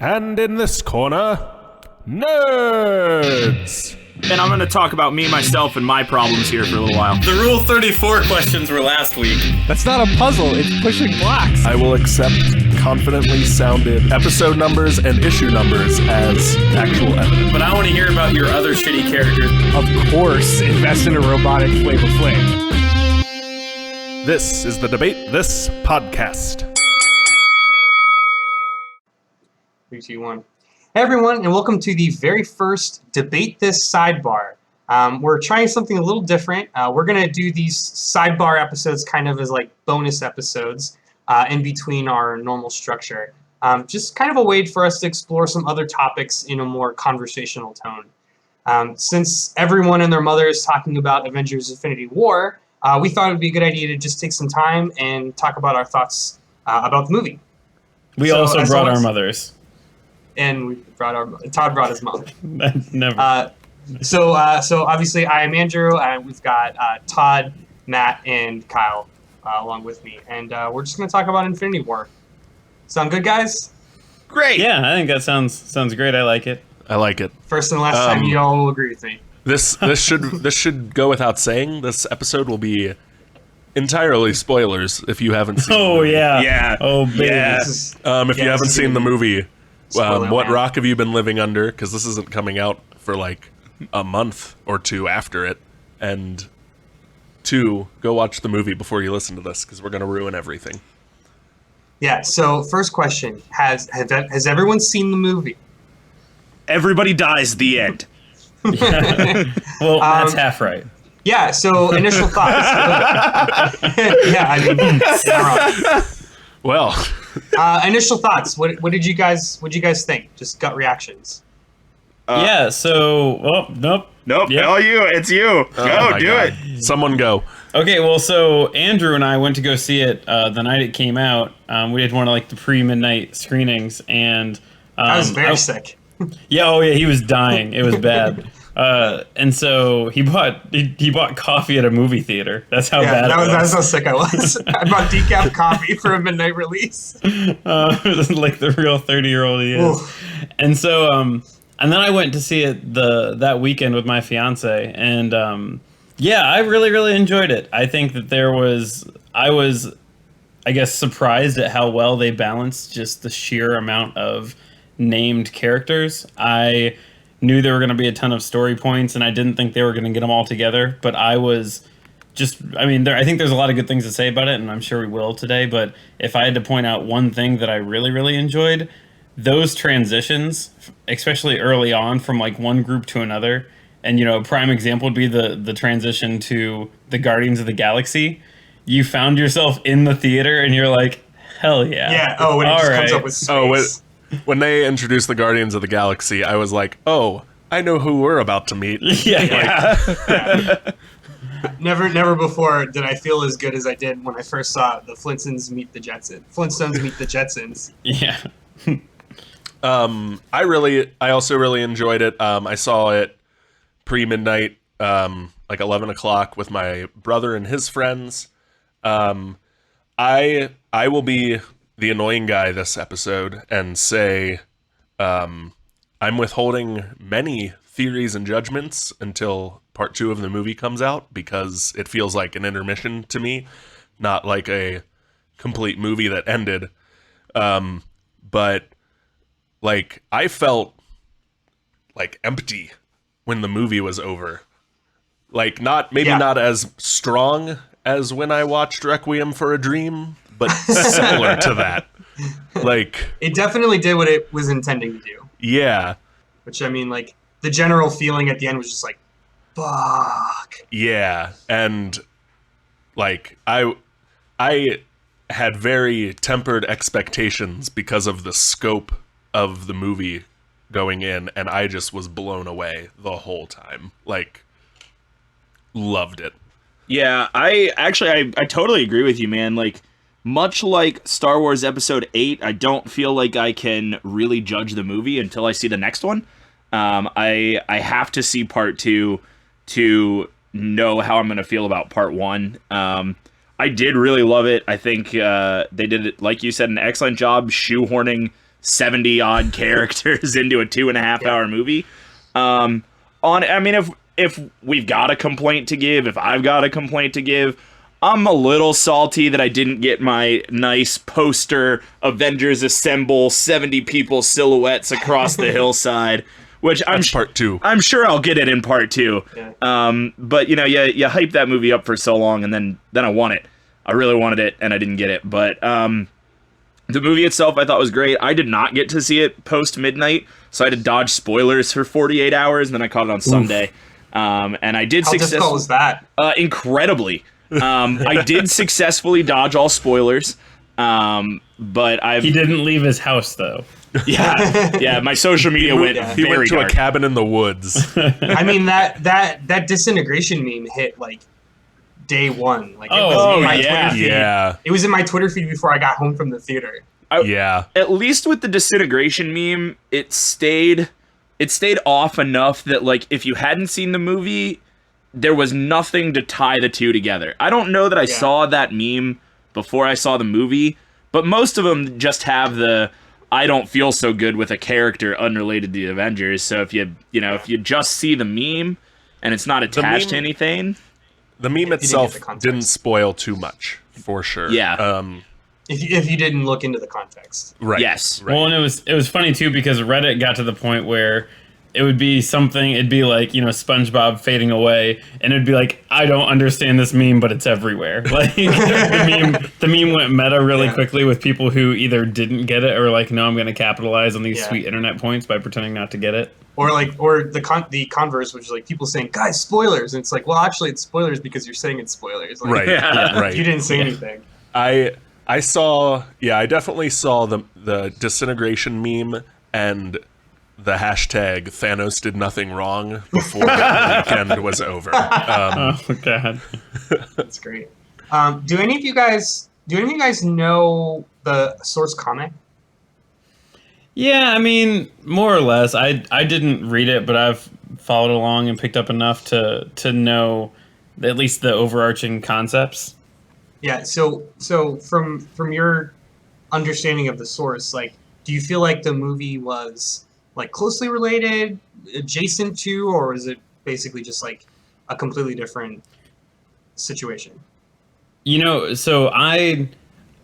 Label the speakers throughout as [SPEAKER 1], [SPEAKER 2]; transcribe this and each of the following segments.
[SPEAKER 1] And in this corner, nerds.
[SPEAKER 2] And I'm going to talk about me, myself, and my problems here for a little while.
[SPEAKER 3] The Rule 34 questions were last week.
[SPEAKER 4] That's not a puzzle, it's pushing blocks.
[SPEAKER 1] I will accept confidently sounded episode numbers and issue numbers as actual evidence.
[SPEAKER 3] But I want to hear about your other shitty characters.
[SPEAKER 4] Of course, invest in a robotic Flavor Flav.
[SPEAKER 1] This is the Debate This podcast.
[SPEAKER 5] 3, 2, 1. Hey everyone, and welcome to the very first Debate This Sidebar. We're trying something a little different. We're going to do these sidebar episodes kind of as like bonus episodes in between our normal structure. Just kind of a way for us to explore some other topics in a more conversational tone. Since everyone and their mother is talking about Avengers Infinity War, we thought it would be a good idea to just take some time and talk about our thoughts about the movie.
[SPEAKER 3] We also brought our mothers.
[SPEAKER 5] And we brought Todd brought his mom.
[SPEAKER 3] Never.
[SPEAKER 5] So obviously I am Andrew, and we've got Todd, Matt, and Kyle along with me, and we're just going to talk about Infinity War. Sound good, guys?
[SPEAKER 2] Great.
[SPEAKER 3] Yeah, I think that sounds great. I like it.
[SPEAKER 1] I like it.
[SPEAKER 5] First and last time you all will agree with me.
[SPEAKER 1] This should go without saying. This episode will be entirely spoilers if you haven't seen.
[SPEAKER 3] Oh
[SPEAKER 1] the movie.
[SPEAKER 3] yeah. Oh baby.
[SPEAKER 2] Yeah.
[SPEAKER 1] If you haven't seen the movie,
[SPEAKER 5] Spoiler
[SPEAKER 1] what
[SPEAKER 5] land.
[SPEAKER 1] rock have you been living under? Because this isn't coming out for like a month or two after it. And 2, go watch the movie before you listen to this, because we're going to ruin everything.
[SPEAKER 5] Yeah, so first question, has everyone seen the movie?
[SPEAKER 2] Everybody dies, the end.
[SPEAKER 3] Well, that's half right.
[SPEAKER 5] Yeah, so initial thoughts. Yeah, I mean, you're not wrong.
[SPEAKER 1] Well,
[SPEAKER 5] Initial thoughts. What did you guys think? Just gut reactions.
[SPEAKER 3] Yeah. So, nope.
[SPEAKER 2] Nope.
[SPEAKER 3] Yep.
[SPEAKER 2] All you. It's you.
[SPEAKER 1] oh
[SPEAKER 2] Go
[SPEAKER 1] my
[SPEAKER 2] do
[SPEAKER 1] God.
[SPEAKER 2] it.
[SPEAKER 1] Someone go.
[SPEAKER 3] Okay. Well, so Andrew and I went to go see it the night it came out. We did one of like the pre-midnight screenings, and
[SPEAKER 5] I was very sick.
[SPEAKER 3] Yeah. Oh yeah. He was dying. It was bad. And so he bought coffee at a movie theater. That's how bad it was.
[SPEAKER 5] That's how sick I was. I bought decaf coffee for a midnight release.
[SPEAKER 3] Like the real 30-year-old he is.
[SPEAKER 5] Oof.
[SPEAKER 3] And so, and then I went to see it that weekend with my fiance, and yeah, I really, really enjoyed it. I think that I was, I guess, surprised at how well they balanced just the sheer amount of named characters. I knew there were going to be a ton of story points, and I didn't think they were going to get them all together, but I was just, I mean, I think there's a lot of good things to say about it, and I'm sure we will today, but if I had to point out one thing that I really, really enjoyed, those transitions, especially early on from like one group to another, and a prime example would be the transition to the Guardians of the Galaxy. You found yourself in the theater, and you're like, hell yeah.
[SPEAKER 5] Yeah, when it just comes up with space.
[SPEAKER 1] When they introduced the Guardians of the Galaxy, I was like, oh, I know who we're about to meet.
[SPEAKER 3] Yeah.
[SPEAKER 5] Never before did I feel as good as I did when I first saw the Flintstones meet the Jetsons.
[SPEAKER 3] Yeah.
[SPEAKER 1] I also really enjoyed it. I saw it pre-midnight, like 11 o'clock with my brother and his friends. I will be the annoying guy this episode and say I'm withholding many theories and judgments until part 2 of the movie comes out, because it feels like an intermission to me, not like a complete movie that ended. But like, I felt like empty when the movie was over. Like, not as strong as when I watched Requiem for a Dream, but similar to that. Like,
[SPEAKER 5] It definitely did what it was intending to do.
[SPEAKER 1] Yeah.
[SPEAKER 5] Which, I mean, like, the general feeling at the end was just like, fuck.
[SPEAKER 1] Yeah. And like, I had very tempered expectations because of the scope of the movie going in, and I just was blown away the whole time. Like, loved it.
[SPEAKER 2] Yeah, I totally agree with you, man. Like, much like Star Wars Episode 8, I don't feel like I can really judge the movie until I see the next one. I have to see Part 2 to know how I'm going to feel about Part 1. I did really love it. I think they did, like you said, an excellent job shoehorning 70 odd characters into a 2.5 hour movie. If we've got a complaint to give, if I've got a complaint to give, I'm a little salty that I didn't get my nice poster Avengers Assemble 70 people silhouettes across the hillside, which
[SPEAKER 1] That's part 2.
[SPEAKER 2] I'm sure I'll get it in part 2.
[SPEAKER 5] Yeah.
[SPEAKER 2] But you hype that movie up for so long, and then I want it. I really wanted it, and I didn't get it. But the movie itself I thought was great. I did not get to see it post midnight, so I had to dodge spoilers for 48 hours, and then I caught it on Sunday. And I did
[SPEAKER 5] How difficult was that?
[SPEAKER 2] incredibly. I did successfully dodge all spoilers. But
[SPEAKER 3] He didn't leave his house though.
[SPEAKER 2] Yeah. My social media went
[SPEAKER 1] He
[SPEAKER 2] very
[SPEAKER 1] went to
[SPEAKER 2] dark.
[SPEAKER 1] a cabin in the woods.
[SPEAKER 5] I mean, that disintegration meme hit like day one. Like, it was
[SPEAKER 3] Oh,
[SPEAKER 5] in my
[SPEAKER 2] yeah.
[SPEAKER 5] Twitter feed.
[SPEAKER 1] Yeah.
[SPEAKER 5] It was in my Twitter feed before I got home from the theater.
[SPEAKER 1] Yeah.
[SPEAKER 2] At least with the disintegration meme, it stayed off enough that, like, if you hadn't seen the movie, there was nothing to tie the two together. I don't know that I saw that meme before I saw the movie, but most of them just have the I don't feel so good with a character unrelated to the Avengers. So if if you just see the meme and it's not attached to anything,
[SPEAKER 1] The meme
[SPEAKER 5] If you didn't get
[SPEAKER 1] itself
[SPEAKER 5] the context.
[SPEAKER 1] didn't spoil too much, for sure.
[SPEAKER 2] Yeah.
[SPEAKER 5] If you didn't look into the context.
[SPEAKER 1] Right.
[SPEAKER 2] Yes.
[SPEAKER 1] Right.
[SPEAKER 3] Well, and it was funny too because Reddit got to the point where it would be something. It'd be like SpongeBob fading away, and it'd be like I don't understand this meme, but it's everywhere. Like the meme went meta really quickly with people who either didn't get it or like no, I'm going to capitalize on these sweet internet points by pretending not to get it.
[SPEAKER 5] Or the converse, which is like people saying, "Guys, spoilers," and it's like, well, actually, it's spoilers because you're saying it's spoilers. Like,
[SPEAKER 1] Right. Right.
[SPEAKER 5] You didn't say anything.
[SPEAKER 1] I definitely saw the disintegration meme and the hashtag Thanos did nothing wrong before the weekend was over.
[SPEAKER 3] Oh god.
[SPEAKER 5] That's great. Do any of you guys know the source comic?
[SPEAKER 3] Yeah, I mean, more or less. I didn't read it, but I've followed along and picked up enough to know at least the overarching concepts.
[SPEAKER 5] Yeah. So from your understanding of the source, like, do you feel like the movie was like closely related, adjacent to, or is it basically just like a completely different situation?
[SPEAKER 3] So I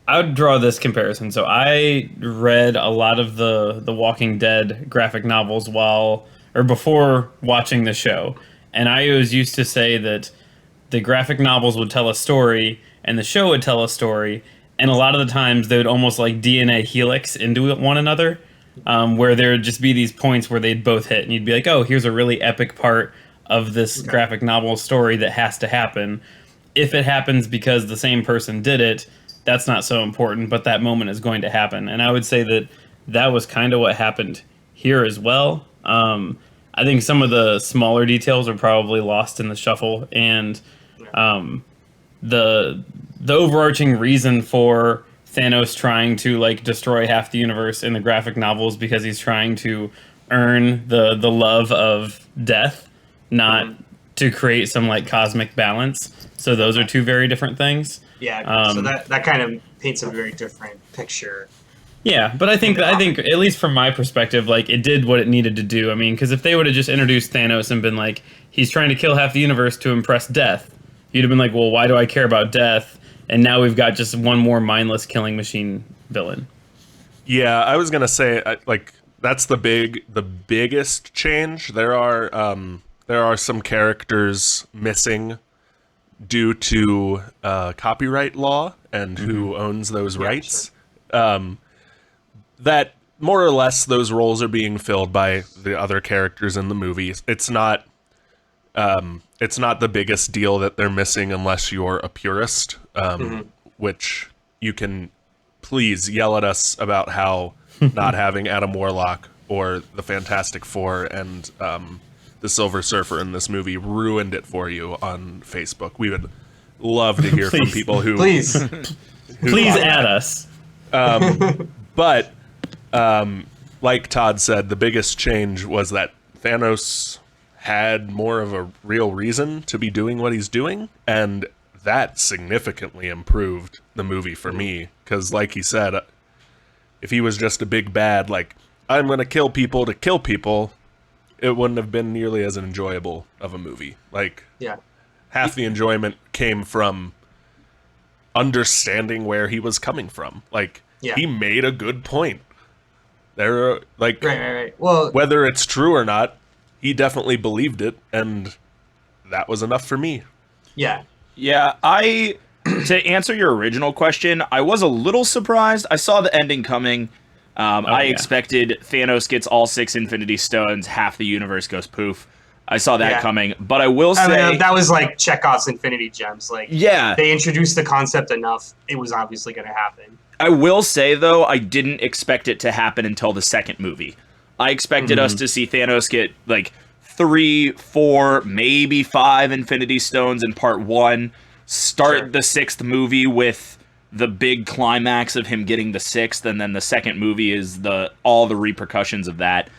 [SPEAKER 3] would draw this comparison. So I read a lot of the Walking Dead graphic novels before watching the show. And I always used to say that the graphic novels would tell a story and the show would tell a story. And a lot of the times they would almost like DNA helix into one another, where there would just be these points where they'd both hit. And you'd be like, oh, here's a really epic part of this graphic novel story that has to happen. If it happens because the same person did it, that's not so important, but that moment is going to happen. And I would say that was kind of what happened here as well. I think some of the smaller details are probably lost in the shuffle, and the overarching reason for Thanos trying to like destroy half the universe in the graphic novels because he's trying to earn the love of death, not to create some like cosmic balance. So those are two very different things.
[SPEAKER 5] Yeah. So that kind of paints a very different picture.
[SPEAKER 3] Yeah, but I think at least from my perspective, like it did what it needed to do. I mean, because if they would have just introduced Thanos and been like, he's trying to kill half the universe to impress Death, you'd have been like, well, why do I care about Death? And now we've got just one more mindless killing machine villain.
[SPEAKER 1] Yeah, I was gonna say like that's the biggest change. There are some characters missing due to copyright law and who owns those rights. Sure. That more or less those roles are being filled by the other characters in the movie. It's not the biggest deal that they're missing unless you're a purist, which you can please yell at us about how not having Adam Warlock or the Fantastic Four and the Silver Surfer in this movie ruined it for you on Facebook. We would love to hear from people who
[SPEAKER 5] Please
[SPEAKER 3] add us.
[SPEAKER 1] But like Todd said, the biggest change was that Thanos had more of a real reason to be doing what he's doing, and that significantly improved the movie for me. Because, like he said, if he was just a big bad, like, I'm going to kill people to kill people, it wouldn't have been nearly as enjoyable of a movie. Like,
[SPEAKER 5] Yeah.
[SPEAKER 1] half the enjoyment came from understanding where he was coming from. Like,
[SPEAKER 5] Yeah.
[SPEAKER 1] he made a good point. There, like,
[SPEAKER 5] Right. Well,
[SPEAKER 1] whether it's true or not, he definitely believed it, and that was enough for me.
[SPEAKER 5] yeah.
[SPEAKER 2] Yeah, to answer your original question, I was a little surprised. I saw the ending coming. I expected Thanos gets all 6 Infinity Stones, half the universe goes poof. I saw that
[SPEAKER 5] Yeah.
[SPEAKER 2] coming, but I will say...
[SPEAKER 5] I mean, that was like Chekhov's Infinity Gems. Like,
[SPEAKER 2] Yeah.
[SPEAKER 5] they introduced the concept enough, it was obviously going to happen.
[SPEAKER 2] I will say, though, I didn't expect it to happen until the second movie. I expected us to see Thanos get, like, 3, 4, maybe 5 Infinity Stones in part 1, start the 6th movie with the big climax of him getting the 6th, and then the second movie is all the repercussions of that.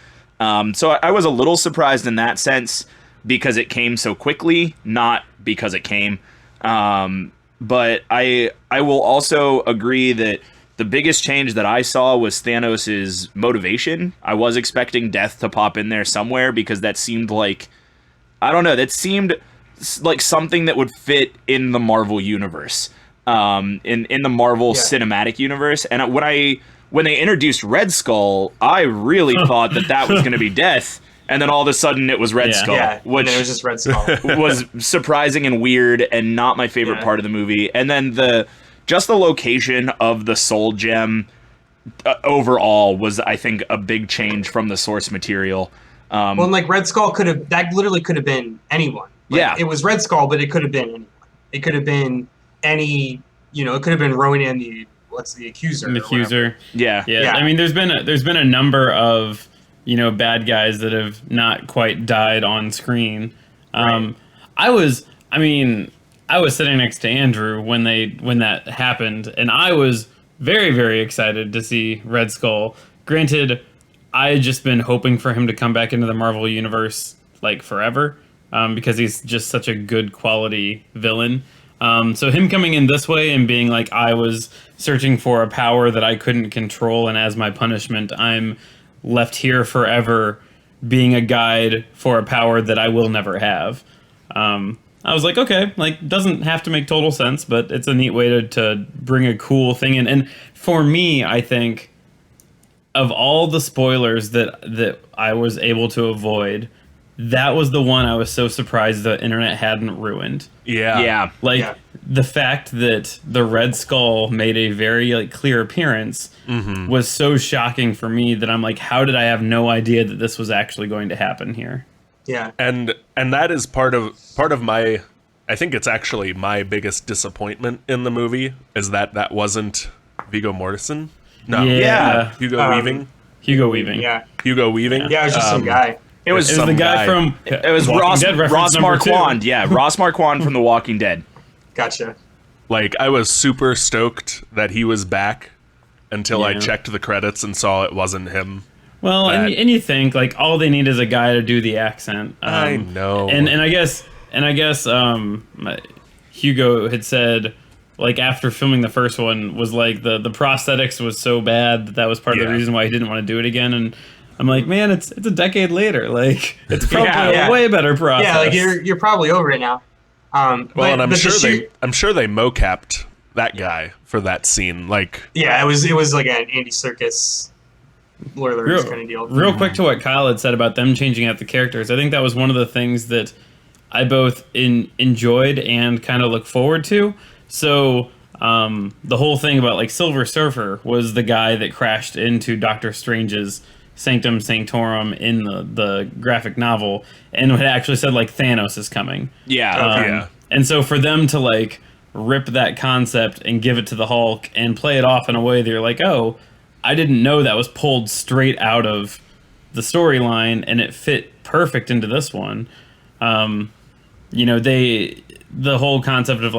[SPEAKER 2] So I was a little surprised in that sense because it came so quickly, not because it came. But I will also agree that the biggest change that I saw was Thanos' motivation. I was expecting death to pop in there somewhere because that seemed like, I don't know, that seemed like something that would fit in the Marvel universe, in the Marvel cinematic universe. And when they introduced Red Skull, I really thought that was going to be death. And then all of a sudden it was Red Skull,
[SPEAKER 5] Yeah,
[SPEAKER 2] which
[SPEAKER 5] and it was just Red Skull.
[SPEAKER 2] was surprising and weird and not my favorite part of the movie. And then the location of the soul gem overall was, I think, a big change from the source material.
[SPEAKER 5] Well, and like Red Skull literally could have been anyone. Like,
[SPEAKER 2] Yeah.
[SPEAKER 5] It was Red Skull, but it could have been anyone. It could have been it could have been Ronan the accuser.
[SPEAKER 3] The accuser.
[SPEAKER 2] Yeah.
[SPEAKER 3] Yeah. I mean, there's been a number of, bad guys that have not quite died on screen.
[SPEAKER 5] Right.
[SPEAKER 3] I was sitting next to Andrew when that happened, and I was very, very excited to see Red Skull. Granted, I had just been hoping for him to come back into the Marvel universe like forever, because he's just such a good quality villain. So him coming in this way and being like, I was searching for a power that I couldn't control, and as my punishment, I'm left here forever being a guide for a power that I will never have. I was like, okay, like, doesn't have to make total sense, but it's a neat way to bring a cool thing in. And for me, I think, of all the spoilers that I was able to avoid, that was the one I was so surprised the internet hadn't ruined.
[SPEAKER 1] Yeah.
[SPEAKER 3] The fact that the Red Skull made a very clear appearance was so shocking for me that I'm like, how did I have no idea that this was actually going to happen here?
[SPEAKER 5] Yeah.
[SPEAKER 1] And that is part of my, I think it's actually my biggest disappointment in the movie is that wasn't Viggo Mortensen. No.
[SPEAKER 3] Yeah.
[SPEAKER 1] Hugo Weaving.
[SPEAKER 3] Hugo Weaving.
[SPEAKER 5] Yeah.
[SPEAKER 1] Hugo Weaving.
[SPEAKER 5] Yeah, it was just some guy.
[SPEAKER 2] It was
[SPEAKER 3] the guy from
[SPEAKER 2] It was
[SPEAKER 3] Walking
[SPEAKER 2] Ross
[SPEAKER 3] Dead reference number 2.
[SPEAKER 2] Marquand. Yeah, Ross Marquand from The Walking Dead.
[SPEAKER 5] Gotcha.
[SPEAKER 1] Like, I was super stoked that he was back until I
[SPEAKER 3] Yeah.
[SPEAKER 1] checked the credits and saw it wasn't him.
[SPEAKER 3] Well, and you think all they need is a guy to do the accent.
[SPEAKER 1] I know.
[SPEAKER 3] And I guess Hugo had said after filming the first one was the prosthetics was so bad that was part of the reason why he didn't want to do it again. And I'm like, man, it's a decade later. It's probably a way better process.
[SPEAKER 5] Yeah, you're probably over it now.
[SPEAKER 1] Well, and I'm sure they mocapped that guy for that scene.
[SPEAKER 5] Yeah, it was like an Andy Serkis Lord of the Rings kind of deal.
[SPEAKER 3] Real quick to what Kyle had said about them changing out the characters, I think that was one of the things that I both enjoyed and kind of look forward to. So the whole thing about Silver Surfer was the guy that crashed into Doctor Strange's Sanctum Sanctorum in the graphic novel, and had actually said Thanos is coming.
[SPEAKER 2] Yeah.
[SPEAKER 3] And so for them to rip that concept and give it to the Hulk and play it off in a way that you're like, oh, I didn't know that was pulled straight out of the storyline, and it fit perfect into this one. The whole concept of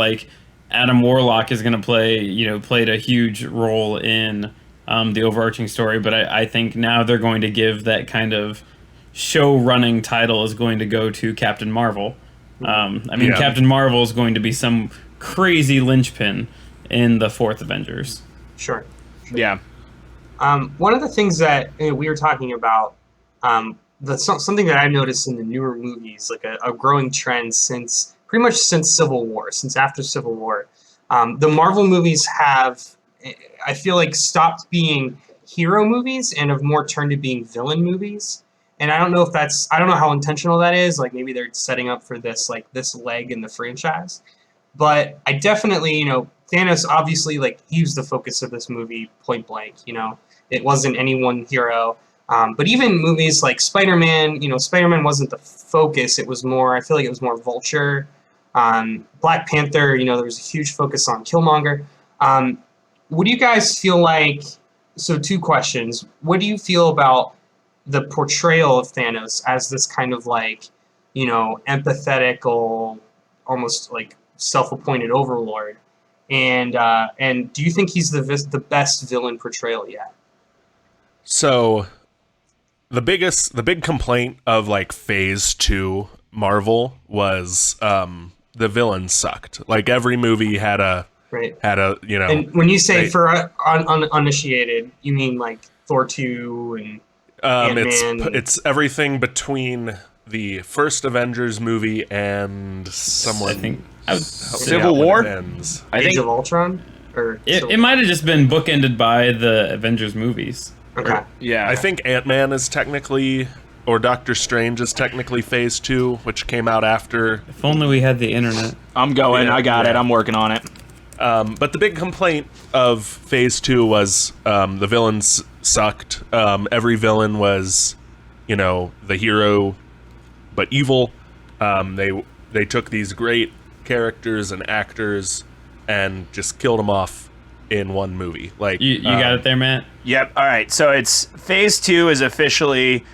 [SPEAKER 3] Adam Warlock is going to played a huge role in the overarching story, but I think now they're going to give that kind of show running title is going to go to Captain Marvel. Captain Marvel is going to be some crazy linchpin in the 4th Avengers.
[SPEAKER 5] Sure.
[SPEAKER 2] Yeah.
[SPEAKER 5] One of the things that we were talking about, that's something that I've noticed in the newer movies, like a growing trend since pretty much since Civil War, since after Civil War. The Marvel movies have, I feel like, stopped being hero movies and have more turned to being villain movies. And I don't know how intentional that is. Like maybe they're setting up for this leg in the franchise. But I definitely, Thanos obviously, like, he was the focus of this movie, point blank. It wasn't any one hero. But even movies like Spider-Man, Spider-Man wasn't the focus. It was more, I feel like it was more Vulture. Black Panther, there was a huge focus on Killmonger. What do you guys feel like? So 2 questions. What do you feel about the portrayal of Thanos as this kind of empathetical, almost like self-appointed overlord? And do you think he's the best villain portrayal yet?
[SPEAKER 1] So the big complaint of phase 2 Marvel was the villain sucked. Like every movie had a
[SPEAKER 5] Right.
[SPEAKER 1] And
[SPEAKER 5] when you say for uninitiated, you mean like Thor 2 and Ant-Man?
[SPEAKER 1] It's everything between the first Avengers movie and someone.
[SPEAKER 2] Civil War.
[SPEAKER 5] Age of Ultron, or
[SPEAKER 3] it might have just been bookended by the Avengers movies.
[SPEAKER 5] Okay.
[SPEAKER 2] Yeah,
[SPEAKER 1] I think Ant-Man is technically, or Doctor Strange is technically phase 2, which came out after.
[SPEAKER 3] If only we had the internet.
[SPEAKER 2] I'm going. I got it. I'm working on it.
[SPEAKER 1] But the big complaint of phase 2 was the villains sucked. Every villain was, the hero, but evil. They took these great characters and actors and just killed them off in one movie. Like
[SPEAKER 3] you got it there, Matt?
[SPEAKER 2] Yep. All right. So it's phase 2 is officially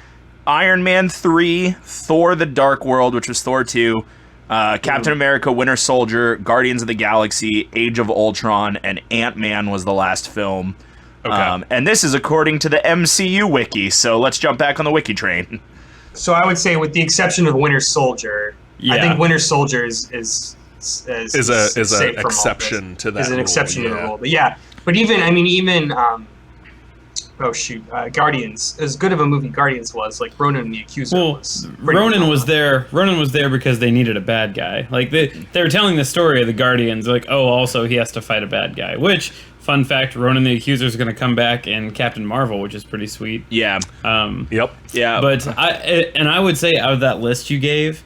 [SPEAKER 2] Iron Man 3, Thor: The Dark World, which was Thor 2. Captain America, Winter Soldier, Guardians of the Galaxy, Age of Ultron, and Ant-Man was the last film.
[SPEAKER 1] Okay.
[SPEAKER 2] And this is according to the MCU wiki, so let's jump back on the wiki train.
[SPEAKER 5] So I would say, with the exception of Winter Soldier, I think Winter Soldier is an
[SPEAKER 1] exception to that.
[SPEAKER 5] Is an
[SPEAKER 1] rule,
[SPEAKER 5] exception to the rule. But even Guardians, as good of a movie Guardians was, like Ronan and the Accuser was.
[SPEAKER 3] Ronan was there. Ronan was there because they needed a bad guy. Like they were telling the story of the Guardians. Like, also he has to fight a bad guy. Which, fun fact, Ronan the Accuser is going to come back in Captain Marvel, which is pretty sweet.
[SPEAKER 2] Yeah.
[SPEAKER 1] Yep.
[SPEAKER 2] Yeah.
[SPEAKER 3] But I would say out of that list you gave,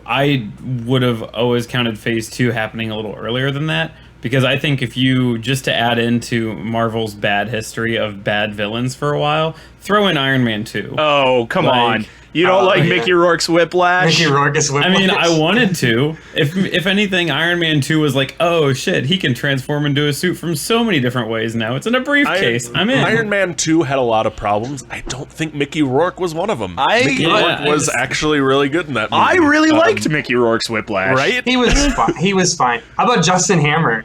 [SPEAKER 3] I would have always counted Phase 2 happening a little earlier than that. Because I think if you, just to add into Marvel's bad history of bad villains for a while, throw in Iron Man 2.
[SPEAKER 2] Oh, come on. You don't like Mickey Rourke's Whiplash?
[SPEAKER 5] Mickey Rourke's Whiplash.
[SPEAKER 3] I mean, I wanted to. If anything, Iron Man 2 was like, oh shit, he can transform into a suit from so many different ways now. It's in a briefcase. I'm in.
[SPEAKER 1] Iron Man 2 had a lot of problems. I don't think Mickey Rourke was one of them. Mickey Rourke was actually really good in that movie.
[SPEAKER 2] I really liked Mickey Rourke's Whiplash.
[SPEAKER 1] Right?
[SPEAKER 5] He was fine. How about Justin Hammer?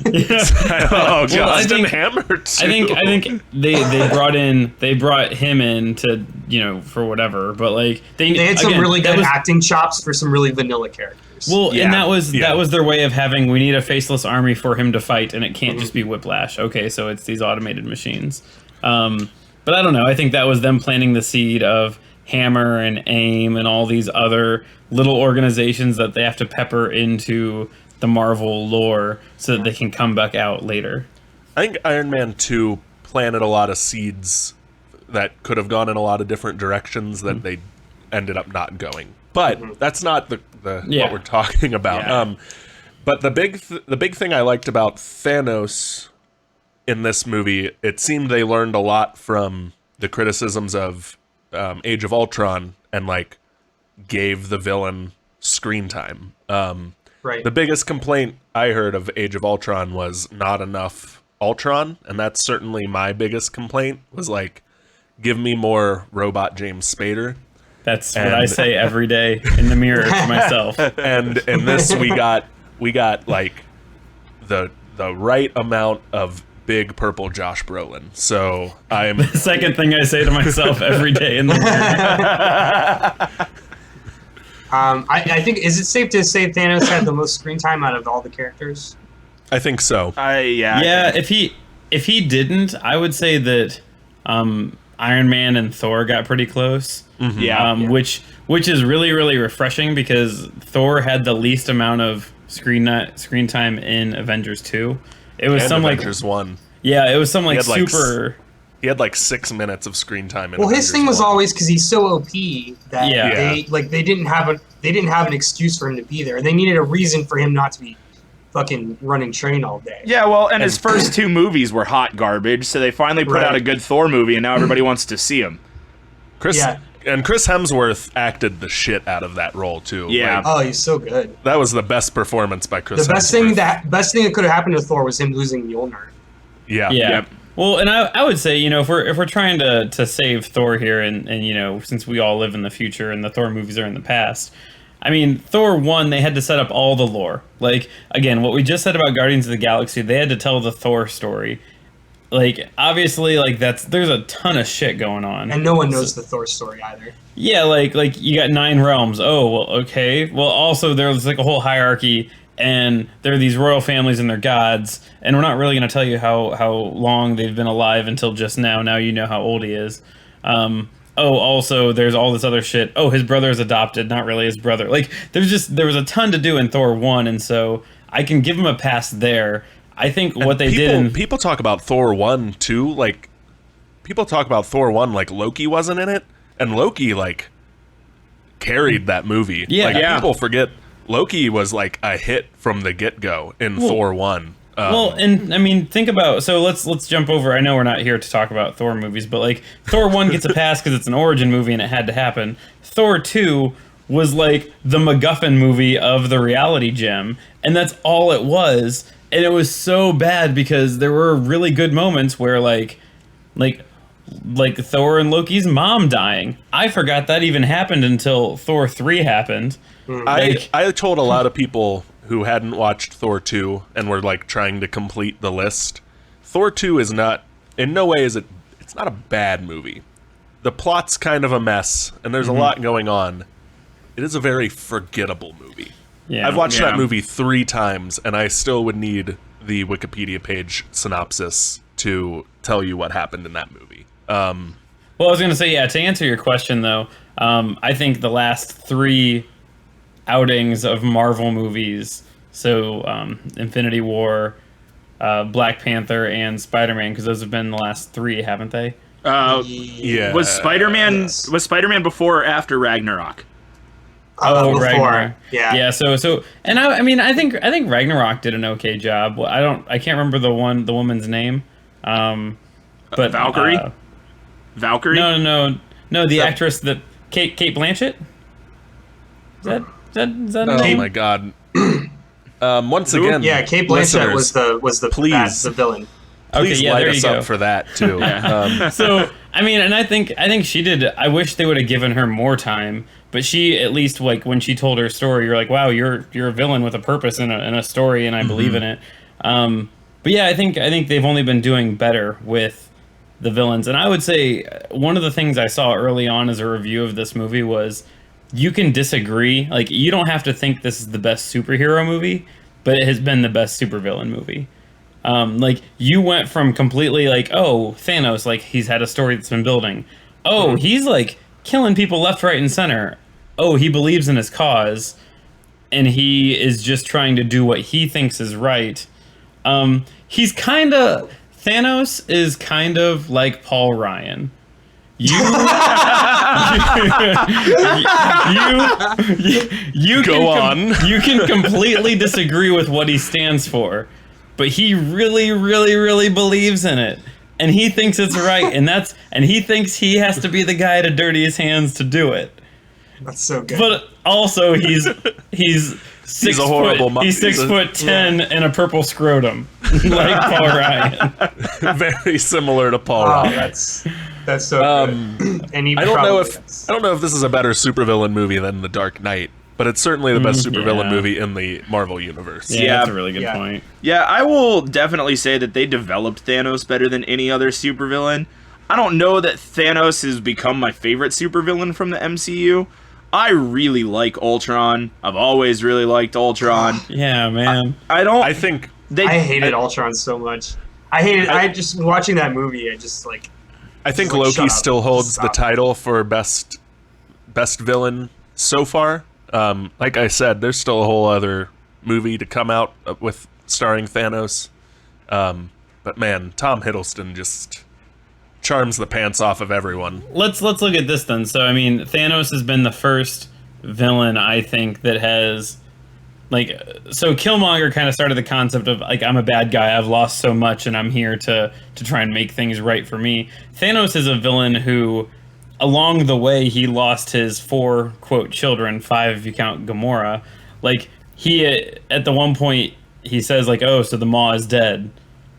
[SPEAKER 2] Oh,
[SPEAKER 1] Justin Hammer too.
[SPEAKER 3] I think they brought him in to, for whatever, but like
[SPEAKER 5] they had some really good acting chops for some really vanilla characters.
[SPEAKER 3] Well, and that was their way of having, we need a faceless army for him to fight, and it can't just be Whiplash. Okay, so it's these automated machines. But I don't know. I think that was them planting the seed of Hammer and AIM and all these other little organizations that they have to pepper into the Marvel lore so that they can come back out later.
[SPEAKER 1] I think Iron Man 2 planted a lot of seeds that could have gone in a lot of different directions that they ended up not going. But that's not the what we're talking about.
[SPEAKER 2] Yeah.
[SPEAKER 1] But the big thing I liked about Thanos in this movie, it seemed they learned a lot from the criticisms of Age of Ultron and gave the villain screen time.
[SPEAKER 5] Right.
[SPEAKER 1] The biggest complaint I heard of Age of Ultron was not enough Ultron, and that's certainly my biggest complaint, was give me more robot James Spader.
[SPEAKER 3] That's what I say every day in the mirror to myself.
[SPEAKER 1] And in this we got the right amount of big purple Josh Brolin. So I'm
[SPEAKER 3] the second thing I say to myself every day in the mirror.
[SPEAKER 5] I think, is it safe to say Thanos had the most screen time out of all the characters?
[SPEAKER 1] I think so.
[SPEAKER 3] Yeah, if he if he didn't, I would say that Iron Man and Thor got pretty close.
[SPEAKER 2] Yeah.
[SPEAKER 3] Which is really, really refreshing because Thor had the least amount of screen time in Avengers 2. It was
[SPEAKER 1] And
[SPEAKER 3] some
[SPEAKER 1] Avengers 1.
[SPEAKER 3] Yeah, it was some like
[SPEAKER 1] had, like,
[SPEAKER 3] super.
[SPEAKER 1] He had like 6 minutes of screen time. In
[SPEAKER 5] Well, his
[SPEAKER 1] Avengers
[SPEAKER 5] thing was
[SPEAKER 1] 1.
[SPEAKER 5] always because he's so OP that
[SPEAKER 3] Yeah.
[SPEAKER 5] they didn't have an excuse for him to be there. They needed a reason for him not to be fucking running train all day.
[SPEAKER 2] Yeah, well, and his first 2 movies were hot garbage, so they finally put
[SPEAKER 5] Right.
[SPEAKER 2] out a good Thor movie, and now everybody wants to see him.
[SPEAKER 1] Chris
[SPEAKER 5] Yeah.
[SPEAKER 1] Hemsworth acted the shit out of that role too.
[SPEAKER 2] Yeah.
[SPEAKER 1] Like,
[SPEAKER 5] Oh, he's so good.
[SPEAKER 1] that was the best performance by Chris.
[SPEAKER 5] The best
[SPEAKER 1] Hemsworth.
[SPEAKER 5] thing that could have happened to Thor was him losing Mjolnir.
[SPEAKER 1] Yeah.
[SPEAKER 3] Yeah.
[SPEAKER 2] Yep.
[SPEAKER 3] Well, and I would say, if we're trying to save Thor here, and since we all live in the future and the Thor movies are in the past, I mean, Thor 1, they had to set up all the lore. Like, again, what we just said about Guardians of the Galaxy, they had to tell the Thor story. Like, obviously, like, there's a ton of shit going on.
[SPEAKER 5] And no one knows the Thor story either.
[SPEAKER 3] Yeah, like you got 9 realms. Oh, well, okay. Well, also, there's, like, a whole hierarchy, and there are these royal families and they're gods, and we're not really going to tell you how long they've been alive until just now. Now you know how old he is. Also, there's all this other shit. Oh, his brother is adopted, not really his brother. Like, there was a ton to do in Thor 1, and so I can give him a pass there. I think what they did...
[SPEAKER 1] People talk about Thor 1, too. Like, people talk about Thor 1 like Loki wasn't in it, and Loki, like, carried that movie.
[SPEAKER 3] Yeah.
[SPEAKER 1] Like,
[SPEAKER 2] Yeah.
[SPEAKER 1] people forget Loki was, like, a hit from the get-go in Thor 1.
[SPEAKER 3] Well, and I mean, think about, so let's jump over. I know we're not here to talk about Thor movies, but like Thor 1 gets a pass because it's an origin movie and it had to happen. Thor 2 was like the MacGuffin movie of the reality gem, and that's all it was. And it was so bad because there were really good moments where like Thor and Loki's mom dying. I forgot that even happened until Thor 3 happened.
[SPEAKER 1] I told a lot of people who hadn't watched Thor 2 and were like trying to complete the list. Thor 2 is not, in no way is it's not a bad movie. The plot's kind of a mess and there's a lot going on. It is a very forgettable movie.
[SPEAKER 3] Yeah.
[SPEAKER 1] I've watched
[SPEAKER 2] Yeah.
[SPEAKER 1] that movie 3 times and I still would need the Wikipedia page synopsis to tell you what happened in that movie.
[SPEAKER 3] Well, I was going to say, yeah, to answer your question, though, I think the last 3 outings of Marvel movies, so Infinity War, Black Panther, and Spider-Man, because those have been the last 3, haven't they?
[SPEAKER 1] Yeah.
[SPEAKER 2] Was Spider-Man
[SPEAKER 5] Yes.
[SPEAKER 2] before or after Ragnarok?
[SPEAKER 5] Before.
[SPEAKER 3] Ragnarok.
[SPEAKER 5] Yeah.
[SPEAKER 3] Yeah. So, and I mean, I think Ragnarok did an okay job. Well, I can't remember the woman's name. But
[SPEAKER 2] Valkyrie? Valkyrie?
[SPEAKER 3] No. The actress that Kate Blanchett. Is that
[SPEAKER 1] Oh
[SPEAKER 3] name?
[SPEAKER 1] my god. Once again,
[SPEAKER 5] Yeah, Kate Blanchett
[SPEAKER 1] listeners,
[SPEAKER 5] was the
[SPEAKER 1] please.
[SPEAKER 5] the villain.
[SPEAKER 1] please
[SPEAKER 3] Okay, yeah,
[SPEAKER 1] light
[SPEAKER 3] there
[SPEAKER 1] us
[SPEAKER 3] you
[SPEAKER 1] up
[SPEAKER 3] go.
[SPEAKER 1] for that too.
[SPEAKER 3] So I mean, and I think she did. I wish they would have given her more time, but she at least, like, when she told her story, you're like, wow, you're a villain with a purpose and a story, and I believe in it. But yeah, I think they've only been doing better with the villains, and I would say one of the things I saw early on as a review of this movie was you can disagree. Like, you don't have to think this is the best superhero movie, but it has been the best supervillain movie. Like, you went from completely like, oh, Thanos, like, he's had a story that's been building. Oh, he's like killing people left, right, and center. Oh, he believes in his cause, and he is just trying to do what he thinks is right. Thanos is kind of like Paul Ryan. You
[SPEAKER 1] Go on.
[SPEAKER 3] You can completely disagree with what he stands for, but he really, really, really believes in it, and he thinks it's right, and he thinks he has to be the guy to dirty his hands to do it.
[SPEAKER 5] That's so good.
[SPEAKER 3] But also, he's six
[SPEAKER 1] a horrible
[SPEAKER 3] foot. He's 6'10" and a purple scrotum, like Paul Ryan.
[SPEAKER 1] Very similar to Paul
[SPEAKER 5] oh,
[SPEAKER 1] Ryan.
[SPEAKER 5] that's so good. And he
[SPEAKER 1] I don't know
[SPEAKER 5] probably
[SPEAKER 1] if
[SPEAKER 5] is.
[SPEAKER 1] this is a better supervillain movie than The Dark Knight, but it's certainly the best supervillain
[SPEAKER 3] yeah.
[SPEAKER 1] movie in the Marvel universe.
[SPEAKER 2] Yeah.
[SPEAKER 3] That's a really good
[SPEAKER 5] Yeah.
[SPEAKER 3] point.
[SPEAKER 2] Yeah, I will definitely say that they developed Thanos better than any other supervillain. I don't know that Thanos has become my favorite supervillain from the MCU. I really like Ultron. I've always really liked Ultron.
[SPEAKER 3] Yeah, man.
[SPEAKER 2] I don't.
[SPEAKER 1] I think
[SPEAKER 2] They,
[SPEAKER 5] I hated Ultron so much. I hate it. I just watching that movie. I just like.
[SPEAKER 1] I think
[SPEAKER 5] like, shut
[SPEAKER 1] Loki
[SPEAKER 5] up.
[SPEAKER 1] still holds the
[SPEAKER 5] Stop.
[SPEAKER 1] title for best villain so far. Like I said, there's still a whole other movie to come out with starring Thanos. But man, Tom Hiddleston just charms the pants off of everyone.
[SPEAKER 3] Let's look at this then. So I mean, Thanos has been the first villain I think that has so Killmonger kind of started the concept of like, I'm a bad guy, I've lost so much, and I'm here to try and make things right for me. Thanos is a villain who, along the way, he lost his 4 quote children, 5 if you count Gamora. Like he at the one point he says like, oh, so the Maw is dead.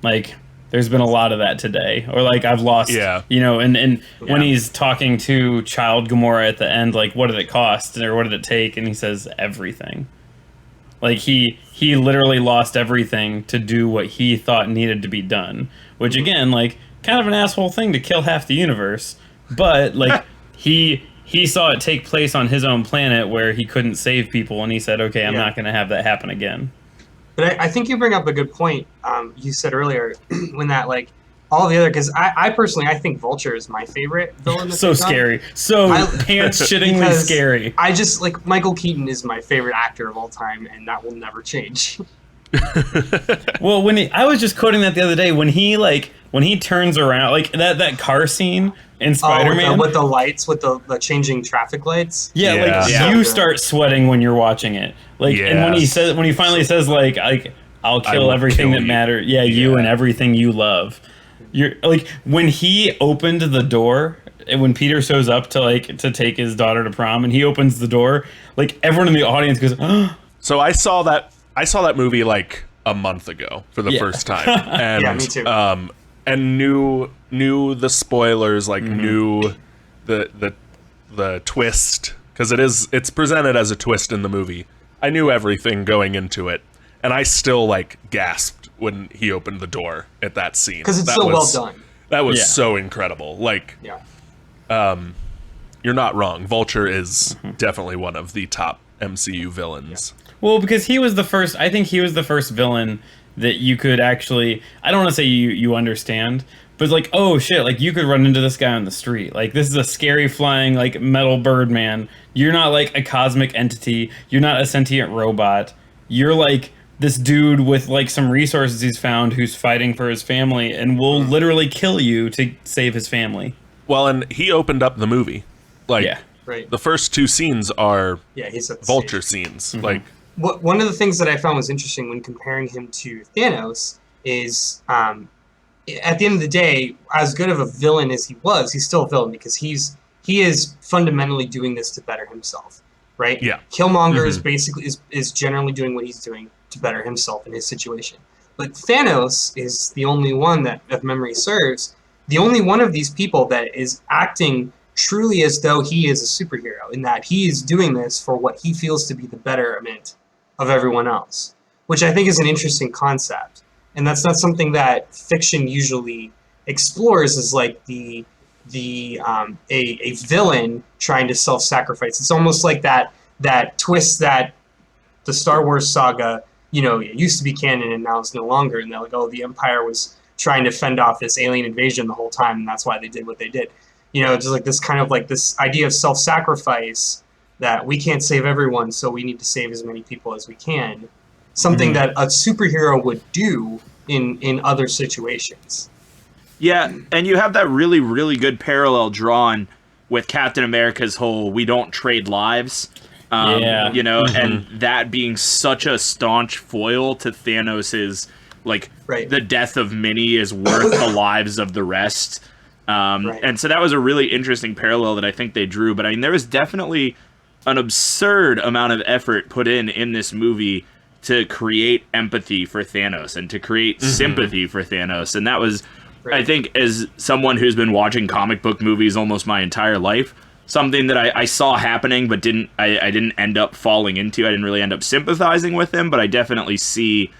[SPEAKER 3] Like there's been a lot of that today, or like I've lost, and when he's talking to child Gamora at the end, like what did it cost or what did it take, and he says everything. Like he literally lost everything to do what he thought needed to be done, which again, like kind of an asshole thing to kill half the universe, but like he saw it take place on his own planet where he couldn't save people, and he said, okay, I'm not going to have that happen again.
[SPEAKER 5] But I think you bring up a good point. You said earlier when that like all the other, because I personally I think Vulture is my favorite villain.
[SPEAKER 3] So scary, pants shittingly
[SPEAKER 5] because
[SPEAKER 3] scary.
[SPEAKER 5] I just like Michael Keaton is my favorite actor of all time, and that will never change.
[SPEAKER 3] Well, I was just quoting that the other day when he turns around, like that car scene in Spider-Man
[SPEAKER 5] with the lights, with the changing traffic lights.
[SPEAKER 3] You start sweating when you're watching it. Like, and when he finally says like I'll kill everything that matters. Yeah, you and everything you love. You're like when he opened the door, and when Peter shows up to take his daughter to prom, and he opens the door, like everyone in the audience goes, oh.
[SPEAKER 1] So I saw that movie like a month ago for the first time, and
[SPEAKER 5] yeah, me too.
[SPEAKER 1] And knew the spoilers, like knew the twist, because it's presented as a twist in the movie. I knew everything going into it, and I still like gasped when he opened the door at that scene,
[SPEAKER 5] because it's so well done.
[SPEAKER 1] That was so incredible. Like, you're not wrong. Vulture is definitely one of the top MCU villains.
[SPEAKER 3] Yeah. Well, because he was the first. I think he was the first villain that you could actually. I don't want to say you understand, but it's like, oh shit, like you could run into this guy on the street. Like this is a scary flying like metal bird man. You're not like a cosmic entity. You're not a sentient robot. You're like this dude with like some resources he's found who's fighting for his family and will literally kill you to save his family.
[SPEAKER 1] Well, and he opened up the movie. Like,
[SPEAKER 5] right.
[SPEAKER 1] The first 2 scenes are
[SPEAKER 5] he's at the
[SPEAKER 1] Vulture
[SPEAKER 5] stage.
[SPEAKER 1] scenes. Like,
[SPEAKER 5] one of the things that I found was interesting when comparing him to Thanos is, at the end of the day, as good of a villain as he was, he's still a villain because he is fundamentally doing this to better himself, right?
[SPEAKER 1] Yeah.
[SPEAKER 5] Killmonger is basically is generally doing what he's doing to better himself in his situation. But Thanos is the only one that, if memory serves, the only one of these people that is acting truly as though he is a superhero, in that he is doing this for what he feels to be the betterment of everyone else, which I think is an interesting concept. And that's not something that fiction usually explores, as like a villain trying to self-sacrifice. It's almost like that twist that the Star Wars saga, it used to be canon and now it's no longer, and they're like, oh, the Empire was trying to fend off this alien invasion the whole time, and that's why they did what they did. Just like this kind of like this idea of self-sacrifice, that we can't save everyone, so we need to save as many people as we can. Something that a superhero would do in other situations.
[SPEAKER 2] Yeah, and you have that really, really good parallel drawn with Captain America's whole "we don't trade lives," and that being such a staunch foil to Thanos's the death of many is worth the lives of the rest. And so that was a really interesting parallel that I think they drew. But I mean, there was definitely an absurd amount of effort put in this movie to create empathy for Thanos and to create sympathy for Thanos. And that was, I think, as someone who's been watching comic book movies almost my entire life, something that I saw happening but I didn't end up falling into. I didn't really end up sympathizing with him, but I definitely see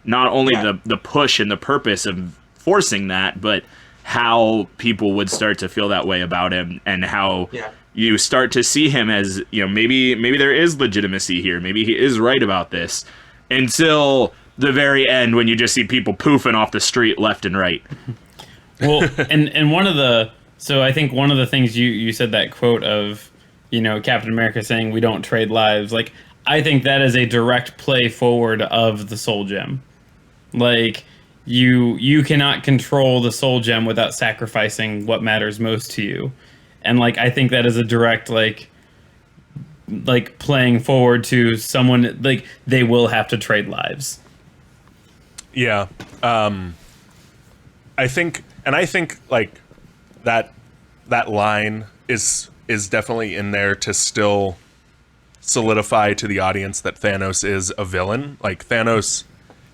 [SPEAKER 2] not only the push and the purpose of forcing that, but how people would start to feel that way about him, and how you start to see him as, maybe there is legitimacy here. Maybe he is right about this, until the very end when you just see people poofing off the street left and right.
[SPEAKER 3] Well, and one of the, so I think one of the things you said, that quote of, you know, Captain America saying we don't trade lives, like, I think that is a direct play forward of the Soul Gem. Like, you cannot control the Soul Gem without sacrificing what matters most to you. And, like, I think that is a direct, like playing forward to someone, like, they will have to trade lives.
[SPEAKER 1] Yeah. I think like that line is definitely in there to still solidify to the audience that Thanos is a villain. Like, Thanos,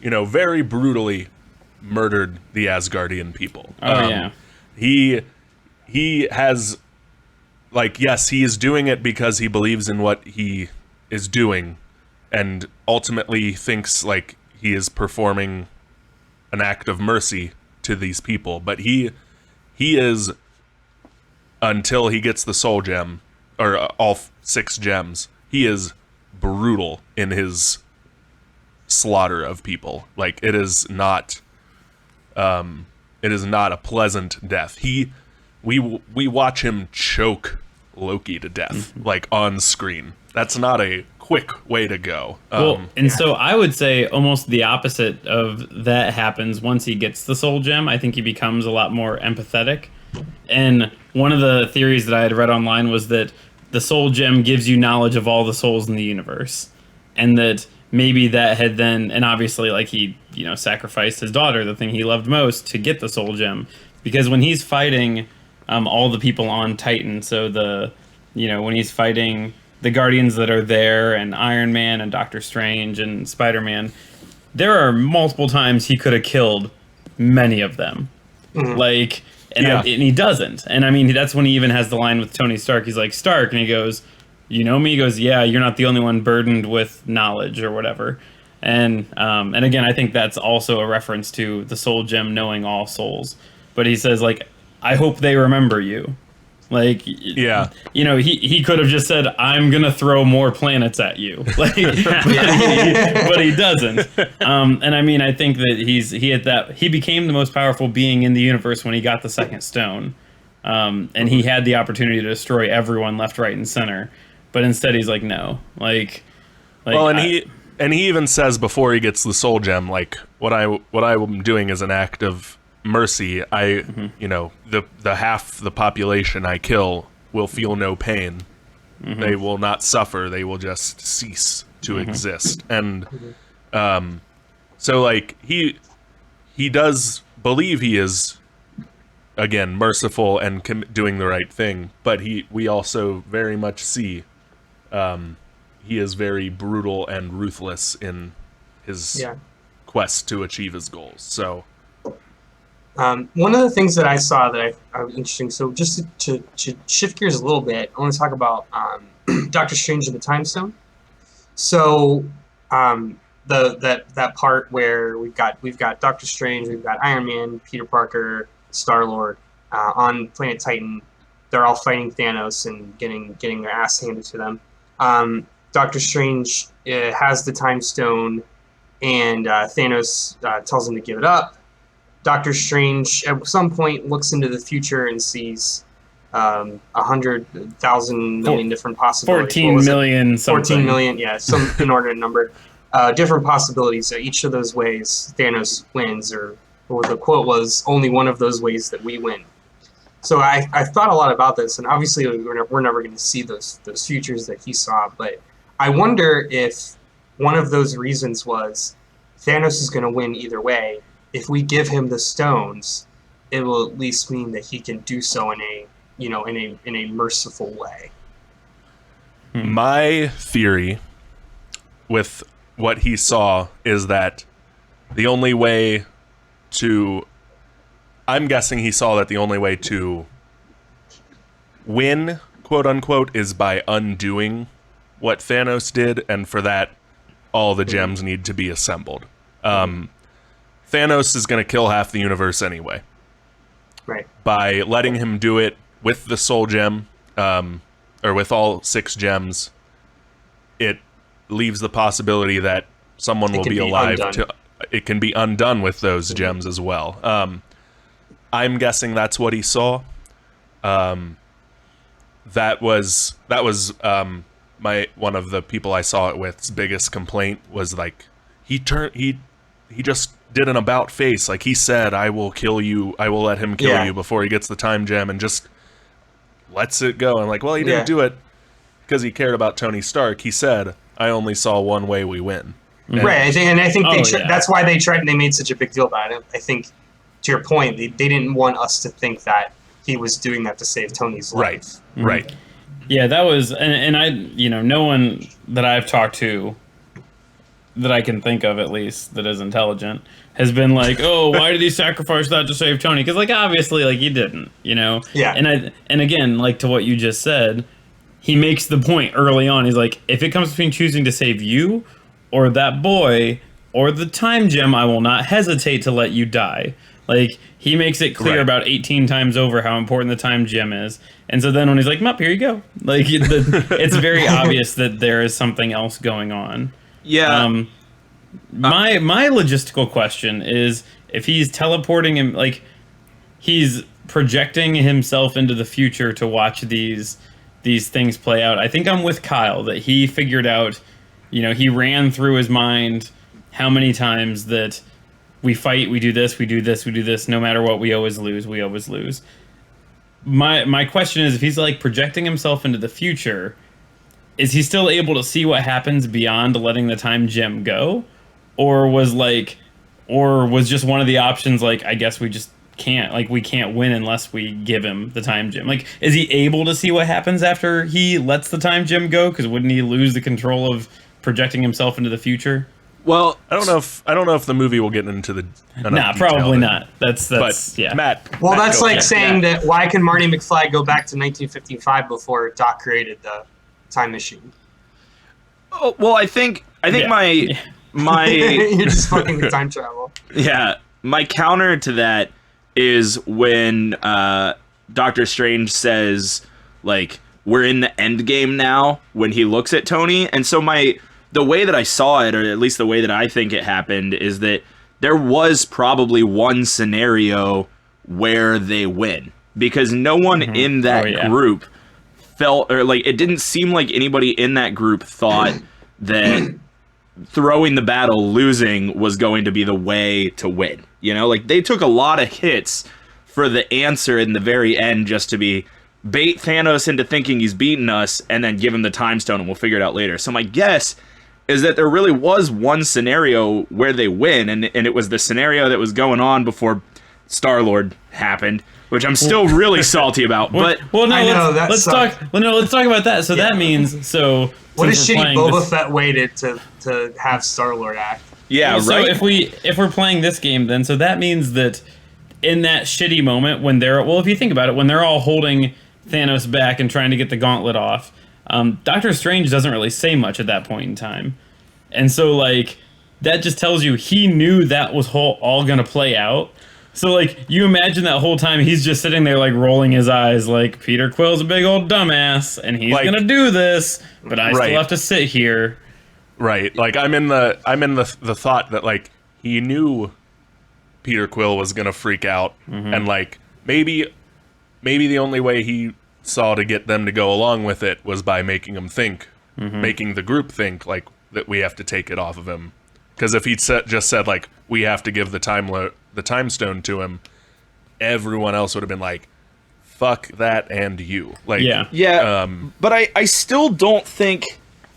[SPEAKER 1] you know, very brutally murdered the Asgardian people.
[SPEAKER 3] Yeah.
[SPEAKER 1] He has, like, yes, he is doing it because he believes in what he is doing and ultimately thinks like he is performing an act of mercy to these people, but he is, until he gets the Soul Gem, or all 6 gems, he is brutal in his slaughter of people. Like, it is not a pleasant death. We watch him choke Loki to death, like, on screen. That's not a quick way to go.
[SPEAKER 3] So I would say almost the opposite of that happens once he gets the Soul Gem. I think he becomes a lot more empathetic. And one of the theories that I had read online was that the Soul Gem gives you knowledge of all the souls in the universe. And that maybe that had then, and obviously, like, he, you know, sacrificed his daughter, the thing he loved most, to get the Soul Gem. Because when he's fighting all the people on Titan, so when he's fighting the Guardians that are there, and Iron Man and Doctor Strange and Spider-Man, there are multiple times he could have killed many of them. Like, and he doesn't. And I mean, that's when he even has the line with Tony Stark. He's like, Stark, and he goes, you know me? He goes, yeah, you're not the only one burdened with knowledge or whatever. And again, I think that's also a reference to the Soul Gem knowing all souls. But he says, like, I hope they remember you. Like,
[SPEAKER 1] Yeah.
[SPEAKER 3] you know, he could have just said, I'm going to throw more planets at you. Like, but he doesn't. And I mean, I think that he became the most powerful being in the universe when he got the second stone. And he had the opportunity to destroy everyone left, right, and center. But instead he's like, no. Like
[SPEAKER 1] well, and he even says before he gets the Soul Gem, like, what I'm doing is an act of mercy. You know, the half the population I kill will feel no pain. They will not suffer. They will just cease to exist. And so, like, he does believe he is, again, merciful and doing the right thing, but we also very much see he is very brutal and ruthless in his quest to achieve his goals. So
[SPEAKER 5] one of the things that I saw that I was interesting, so just to shift gears a little bit, I want to talk about Doctor Strange and the Time Stone. So that part where we've got Doctor Strange, we've got Iron Man, Peter Parker, Star-Lord on planet Titan. They're all fighting Thanos and getting their ass handed to them. Doctor Strange has the Time Stone, and Thanos tells him to give it up. Doctor Strange at some point looks into the future and sees 100,000 million different possibilities.
[SPEAKER 3] 14 million something.
[SPEAKER 5] 14 million, yeah, some inordinate number. Different possibilities. So each of those ways Thanos wins, or the quote was, only one of those ways that we win. So I thought a lot about this, and obviously we're never going to see those futures that he saw, but I wonder if one of those reasons was Thanos is going to win either way. If we give him the stones, it will at least mean that he can do so in a merciful way.
[SPEAKER 1] My theory with what he saw is that the only way to, I'm guessing he saw that the only way to win, quote unquote, is by undoing what Thanos did, and for that, all the gems need to be assembled. Thanos is going to kill half the universe anyway.
[SPEAKER 5] Right.
[SPEAKER 1] By letting him do it with the Soul Gem, or with all 6 gems, it leaves the possibility that someone will be alive it can be undone with those gems as well. I'm guessing that's what he saw. That was my one of the people I saw it with's biggest complaint was like he just did an about face, like he said, I will kill you, I will let him kill you before he gets the time gem, and just lets it go. And like, well, he didn't do it because he cared about Tony Stark. He said, I only saw one way we win. And
[SPEAKER 5] right, I think that's why they made such a big deal about it. I think, to your point, they didn't want us to think that he was doing that to save Tony's life.
[SPEAKER 1] Right.
[SPEAKER 3] Yeah, that was, and I, no one that I've talked to, that I can think of at least, that is intelligent, has been like, oh, why did he sacrifice that to save Tony? Because, like, obviously, like, he didn't, Yeah. And again, like, to what you just said, he makes the point early on. He's like, if it comes between choosing to save you or that boy or the time gem, I will not hesitate to let you die. Like, he makes it clear about 18 times over how important the time gem is. And so then when he's like, Mup, here you go. Like, it's very obvious that there is something else going on.
[SPEAKER 2] Yeah.
[SPEAKER 3] My logistical question is, if he's teleporting him, like, he's projecting himself into the future to watch these things play out. I think I'm with Kyle that he figured out, he ran through his mind how many times that we fight, we do this, we do this, we do this. No matter what, we always lose. We always lose. My question is, if he's like projecting himself into the future, is he still able to see what happens beyond letting the time gem go, or was just one of the options like, I guess we just can't, like, we can't win unless we give him the time gem? Like, is he able to see what happens after he lets the time gem go? Because wouldn't he lose the control of projecting himself into the future?
[SPEAKER 2] Well,
[SPEAKER 1] I don't know if the movie will get into the.
[SPEAKER 3] Nah, probably not. That's
[SPEAKER 1] but
[SPEAKER 3] yeah.
[SPEAKER 1] Matt.
[SPEAKER 5] Well,
[SPEAKER 1] Matt,
[SPEAKER 5] that's like saying that why can Marty McFly go back to 1955 before Doc created the time machine?
[SPEAKER 2] Oh, well, I think my
[SPEAKER 5] You're just fucking with time travel.
[SPEAKER 2] Yeah, my counter to that is when Doctor Strange says, like, we're in the end game now, when he looks at Tony. And so the way that I saw it, or at least the way that I think it happened, is that there was probably one scenario where they win, because no one in that group felt, or like, it didn't seem like anybody in that group thought that throwing the battle, losing, was going to be the way to win. Like, they took a lot of hits for the answer in the very end just to be bait Thanos into thinking he's beaten us and then give him the time stone and we'll figure it out later. So my guess is that there really was one scenario where they win, and it was the scenario that was going on before Star-Lord happened, which I'm still really salty about. But
[SPEAKER 3] let's talk about that. So that means
[SPEAKER 5] what a shitty Boba Fett waited to have Star-Lord act.
[SPEAKER 2] Yeah, right.
[SPEAKER 3] So if we're playing this game, then so that means that in that shitty moment when if you think about it, when they're all holding Thanos back and trying to get the gauntlet off, Doctor Strange doesn't really say much at that point in time. And so, like, that just tells you he knew that was all going to play out. So, like, you imagine that whole time he's just sitting there, like, rolling his eyes, like, Peter Quill's a big old dumbass, and he's going to do this, but I still have to sit here.
[SPEAKER 1] Right. Like, I'm in the thought that, like, he knew Peter Quill was going to freak out, and, like, maybe the only way he saw to get them to go along with it was by making them think, making the group think, like, that we have to take it off of him. Because if he'd just said, like, we have to give the time stone to him, everyone else would have been like, fuck that and you. Like,
[SPEAKER 2] but I still don't think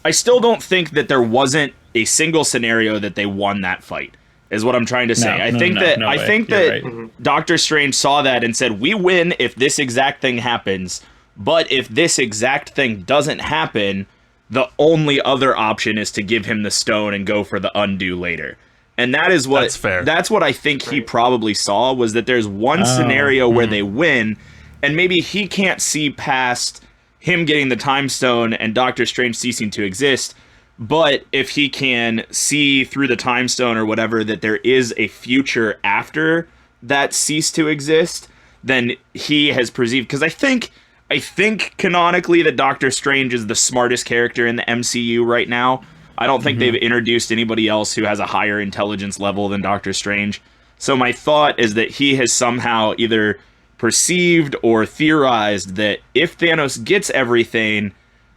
[SPEAKER 2] that there wasn't a single scenario that they won that fight, is what I'm trying to say. I think that Doctor Strange saw that and said, we win if this exact thing happens, but if this exact thing doesn't happen, the only other option is to give him the stone and go for the undo later. And that's fair. That's what I think he probably saw, was that there's one scenario where they win, and maybe he can't see past him getting the time stone and Doctor Strange ceasing to exist. But if he can see through the time stone or whatever that there is a future after that ceased to exist, then he has perceived. Because I think canonically that Doctor Strange is the smartest character in the MCU right now. I don't think they've introduced anybody else who has a higher intelligence level than Doctor Strange. So my thought is that he has somehow either perceived or theorized that if Thanos gets everything,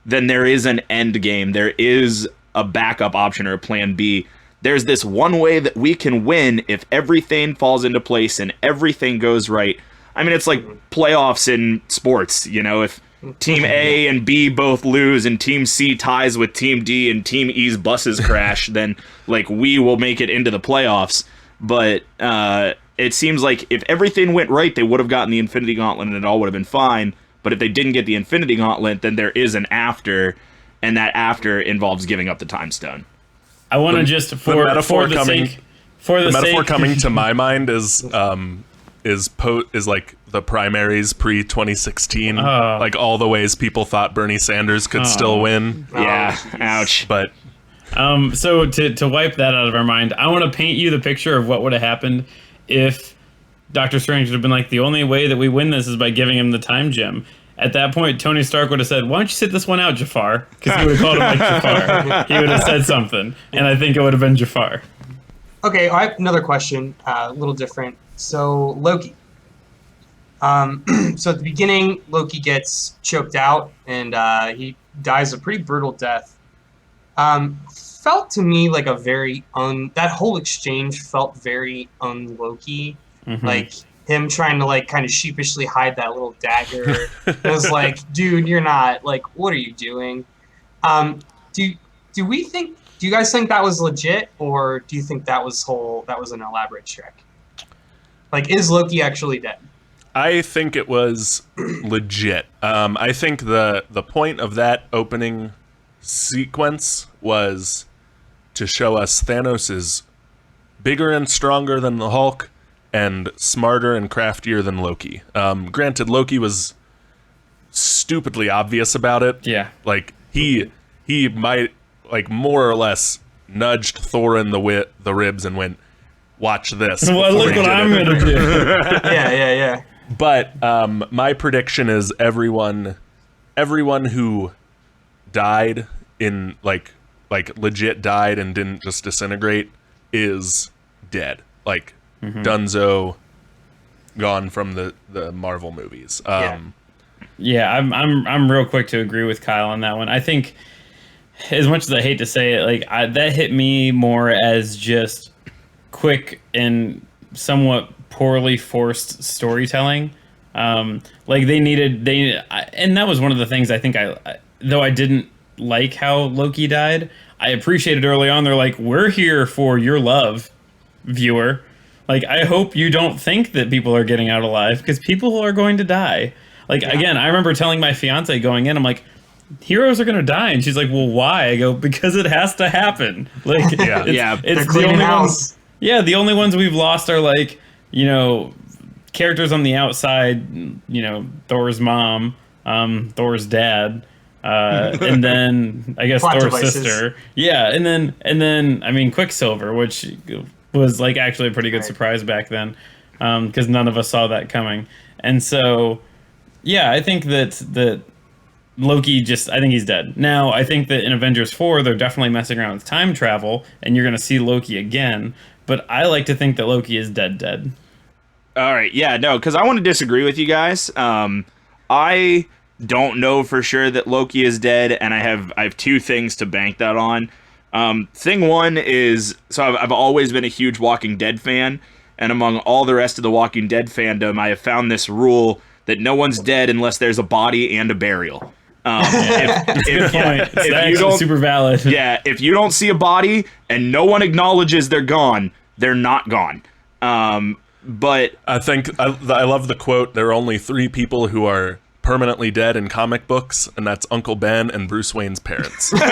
[SPEAKER 2] then there is an end game. There is a backup option or a plan B. There's this one way that we can win if everything falls into place and everything goes right. I mean, it's like playoffs in sports, you know, if Team A and B both lose and Team C ties with Team D and Team E's buses crash, then, like, we will make it into the playoffs. But it seems like if everything went right, they would have gotten the Infinity Gauntlet and it all would have been fine. But if they didn't get the Infinity Gauntlet, then there is an after, and that after involves giving up the Time Stone.
[SPEAKER 3] I want to just for the
[SPEAKER 1] metaphor
[SPEAKER 3] sake
[SPEAKER 1] coming to my mind is like the primaries pre 2016, like all the ways people thought Bernie Sanders could still win.
[SPEAKER 2] Yeah, ouch.
[SPEAKER 1] But
[SPEAKER 3] so to wipe that out of our mind, I want to paint you the picture of what would have happened if Doctor Strange would have been like, the only way that we win this is by giving him the time gem. At that point, Tony Stark would have said, why don't you sit this one out, Jafar? Because he would have called him like Jafar. He would have said something, and I think it would have been Jafar.
[SPEAKER 5] Okay, I have another question, a little different. So, Loki. So at the beginning, Loki gets choked out, and he dies a pretty brutal death. Felt to me like a very that whole exchange felt very un-Loki. Like him trying to like kind of sheepishly hide that little dagger. It was like, dude, you're not, like, what are you doing? Do you guys think that was legit, or do you think that was an elaborate trick? Like, is Loki actually dead?
[SPEAKER 1] I think it was legit. I think the point of that opening sequence was to show us Thanos is bigger and stronger than the Hulk and smarter and craftier than Loki. Granted, Loki was stupidly obvious about it.
[SPEAKER 3] Yeah.
[SPEAKER 1] Like, he might, like, more or less nudged Thor in the ribs and went, watch this.
[SPEAKER 3] Well, look what I'm going to do.
[SPEAKER 5] Yeah.
[SPEAKER 1] But my prediction is everyone who died in, like legit died and didn't just disintegrate is dead. Like, Dunzo, gone from the Marvel movies.
[SPEAKER 3] Yeah, I'm real quick to agree with Kyle on that one. I think, as much as I hate to say it, like, that hit me more as just quick and somewhat poorly forced storytelling. Like, and that was one of the things I think though I didn't like how Loki died, I appreciated early on. They're like, we're here for your love, viewer. Like, I hope you don't think that people are getting out alive, because people are going to die. Like, again, I remember telling my fiance going in, I'm like, heroes are going to die. And she's like, well, why? I go, because it has to happen. Like, it's the only ones. Yeah, the only ones we've lost are, like, you know, characters on the outside, you know, Thor's mom, Thor's dad, and then I guess
[SPEAKER 5] Plot
[SPEAKER 3] Thor's
[SPEAKER 5] devices.
[SPEAKER 3] sister. Yeah, and then I mean, Quicksilver, which was, like, actually a pretty good surprise back then, because none of us saw that coming. And so, yeah, I think that Loki I think he's dead. Now, I think that in Avengers 4, they're definitely messing around with time travel, and you're going to see Loki again. But I like to think that Loki is dead.
[SPEAKER 2] All right, yeah, no, because I want to disagree with you guys. I don't know for sure that Loki is dead, and I have two things to bank that on. Thing one is, so I've always been a huge Walking Dead fan, and among all the rest of the Walking Dead fandom, I have found this rule that no one's dead unless there's a body and a burial. If you don't,
[SPEAKER 3] super valid.
[SPEAKER 2] Yeah, if you don't see a body and no one acknowledges they're gone, they're not gone. But
[SPEAKER 1] I think I love the quote, there are only 3 people who are permanently dead in comic books, and that's Uncle Ben and Bruce Wayne's parents.
[SPEAKER 2] but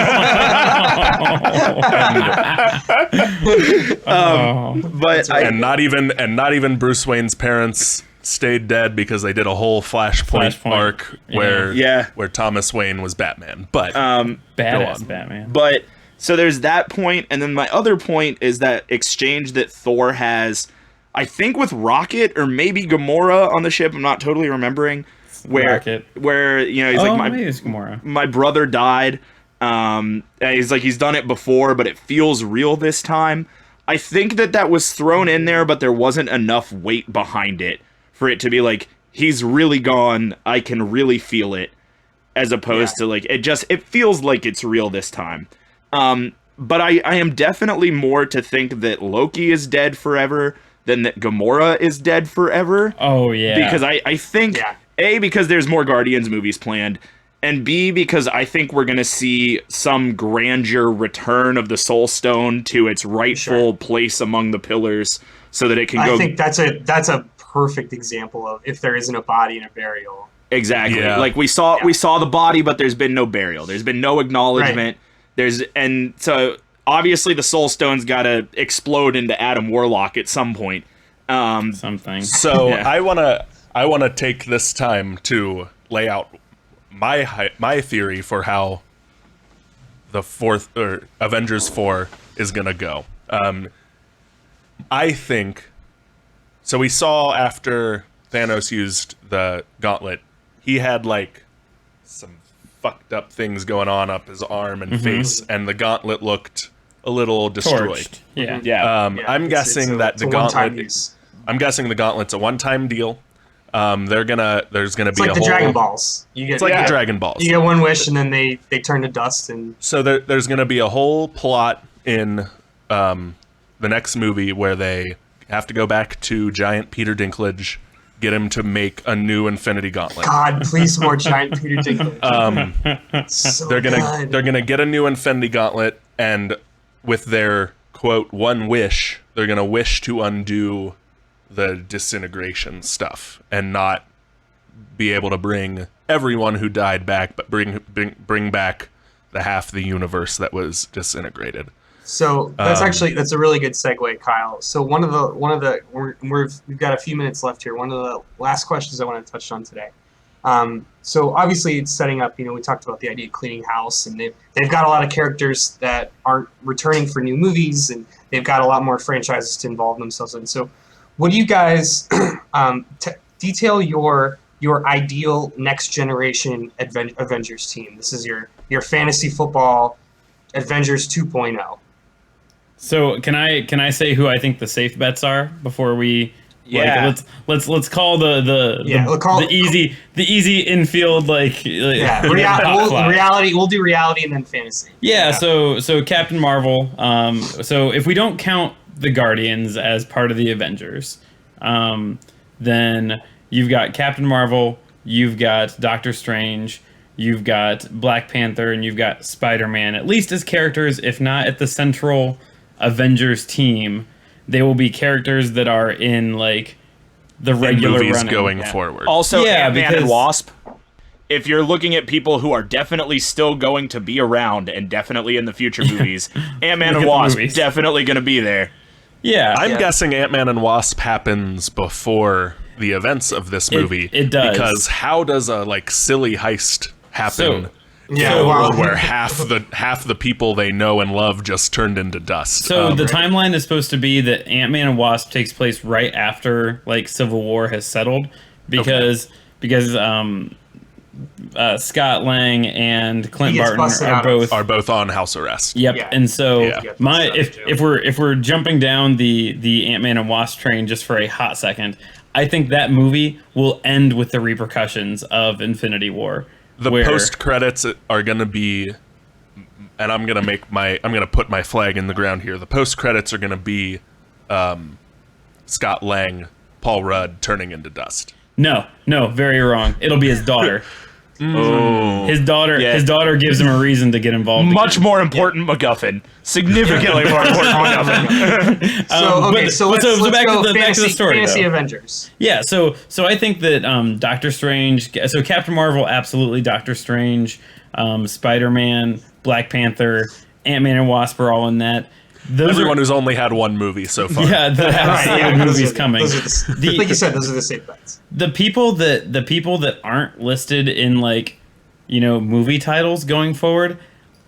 [SPEAKER 1] and not even Bruce Wayne's parents stayed dead, because they did a whole Flashpoint arc where Thomas Wayne was Batman. But
[SPEAKER 3] badass Batman.
[SPEAKER 2] But so there's that point, and then my other point is that exchange that Thor has, I think, with Rocket or maybe Gamora on the ship. I'm not totally remembering. Where you know, he's like,
[SPEAKER 3] maybe it's Gamora.
[SPEAKER 2] My brother died, And he's done it before, but it feels real this time. I think that was thrown in there, but there wasn't enough weight behind it for it to be like, he's really gone. I can really feel it, as opposed to like it feels like it's real this time. But I am definitely more to think that Loki is dead forever than that Gamora is dead forever.
[SPEAKER 3] Oh yeah,
[SPEAKER 2] because I think A, because there's more Guardians movies planned, and B, because I think we're gonna see some grandeur return of the Soul Stone to its rightful place among the pillars, so that it can go.
[SPEAKER 5] I think that's a perfect example of if there isn't a body and a burial.
[SPEAKER 2] Exactly.
[SPEAKER 1] Yeah.
[SPEAKER 2] Like we saw the body, but there's been no burial. There's been no acknowledgement. And so obviously the Soul Stone's got to explode into Adam Warlock at some point.
[SPEAKER 3] Something.
[SPEAKER 1] So I wanna take this time to lay out my theory for how the Avengers 4 is gonna go. I think so. We saw after Thanos used the gauntlet, he had like some fucked up things going on up his arm and face, and the gauntlet looked a little destroyed.
[SPEAKER 3] Torched. Yeah.
[SPEAKER 1] I'm guessing that the gauntlet.
[SPEAKER 5] Use.
[SPEAKER 1] I'm guessing the gauntlet's a one-time deal. There's gonna be
[SPEAKER 5] It's like
[SPEAKER 1] a
[SPEAKER 5] the
[SPEAKER 1] whole.
[SPEAKER 5] Dragon Balls.
[SPEAKER 1] It's like the Dragon Balls.
[SPEAKER 5] You get one wish and then they turn to dust and.
[SPEAKER 1] So there's gonna be a whole plot in the next movie where they have to go back to giant Peter Dinklage, get him to make a new Infinity Gauntlet.
[SPEAKER 5] God, please more giant Peter Dinklage. So
[SPEAKER 1] They're
[SPEAKER 5] good.
[SPEAKER 1] gonna get a new Infinity Gauntlet, and with their quote one wish, they're gonna wish to undo the disintegration stuff and not be able to bring everyone who died back, but bring back the half the universe that was disintegrated.
[SPEAKER 5] So that's a really good segue, Kyle. So we've got a few minutes left here. One of the last questions I want to touch on today. So obviously it's setting up. We talked about the idea of cleaning house, and they've got a lot of characters that aren't returning for new movies, and they've got a lot more franchises to involve themselves in. So, what do you guys detail your ideal next generation Avengers team? This is your fantasy football Avengers 2.0.
[SPEAKER 3] So can I say who I think the safe bets are before we? Let's call the easy infield
[SPEAKER 5] reality. We'll do reality and then fantasy.
[SPEAKER 3] So Captain Marvel. So if we don't count the Guardians as part of the Avengers, then you've got Captain Marvel, you've got Doctor Strange, you've got Black Panther, and you've got Spider-Man, at least as characters, if not at the central Avengers team. They will be characters that are in like the regular
[SPEAKER 1] movies
[SPEAKER 3] running.
[SPEAKER 1] going forward.
[SPEAKER 2] Also, Ant-Man and
[SPEAKER 3] because-
[SPEAKER 2] Wasp. If you're looking at people who are definitely still going to be around and definitely in the future movies, Ant-Man
[SPEAKER 3] Look at
[SPEAKER 2] and
[SPEAKER 3] the
[SPEAKER 2] Wasp
[SPEAKER 3] movies.
[SPEAKER 2] definitely going to be there.
[SPEAKER 3] Yeah,
[SPEAKER 1] I'm guessing Ant-Man and Wasp happens before the events of this movie.
[SPEAKER 3] It does.
[SPEAKER 1] Because how does a silly heist happen?
[SPEAKER 5] Well,
[SPEAKER 1] where half the people they know and love just turned into dust.
[SPEAKER 3] So the timeline is supposed to be that Ant-Man and Wasp takes place right after Civil War has settled, because Scott Lang and Clint
[SPEAKER 5] He gets
[SPEAKER 3] Barton
[SPEAKER 5] busted
[SPEAKER 3] are
[SPEAKER 5] out of-
[SPEAKER 1] both on house arrest.
[SPEAKER 3] Yep.
[SPEAKER 5] Yeah.
[SPEAKER 3] And so
[SPEAKER 1] Yeah.
[SPEAKER 3] if we're jumping down the Ant-Man and Wasp train just for a hot second, I think that movie will end with the repercussions of Infinity War.
[SPEAKER 1] The post credits are going to be, and I'm going to put my flag in the ground here. The post credits are going to be Scott Lang, Paul Rudd turning into dust.
[SPEAKER 3] No, very wrong. It'll be his daughter.
[SPEAKER 2] Oh.
[SPEAKER 3] His daughter gives him a reason to get involved.
[SPEAKER 2] Much
[SPEAKER 3] again.
[SPEAKER 2] more important MacGuffin. Significantly more important MacGuffin.
[SPEAKER 3] So back to the story,
[SPEAKER 5] Fantasy
[SPEAKER 3] though.
[SPEAKER 5] Avengers.
[SPEAKER 3] Yeah, so I think that Doctor Strange, so Captain Marvel, absolutely Doctor Strange, Spider-Man, Black Panther, Ant-Man and Wasp are all in that.
[SPEAKER 1] Everyone who's only had one movie so far.
[SPEAKER 3] Yeah, that have movies coming.
[SPEAKER 5] Like you said, those are the safe bets.
[SPEAKER 3] The people that aren't listed in movie titles going forward,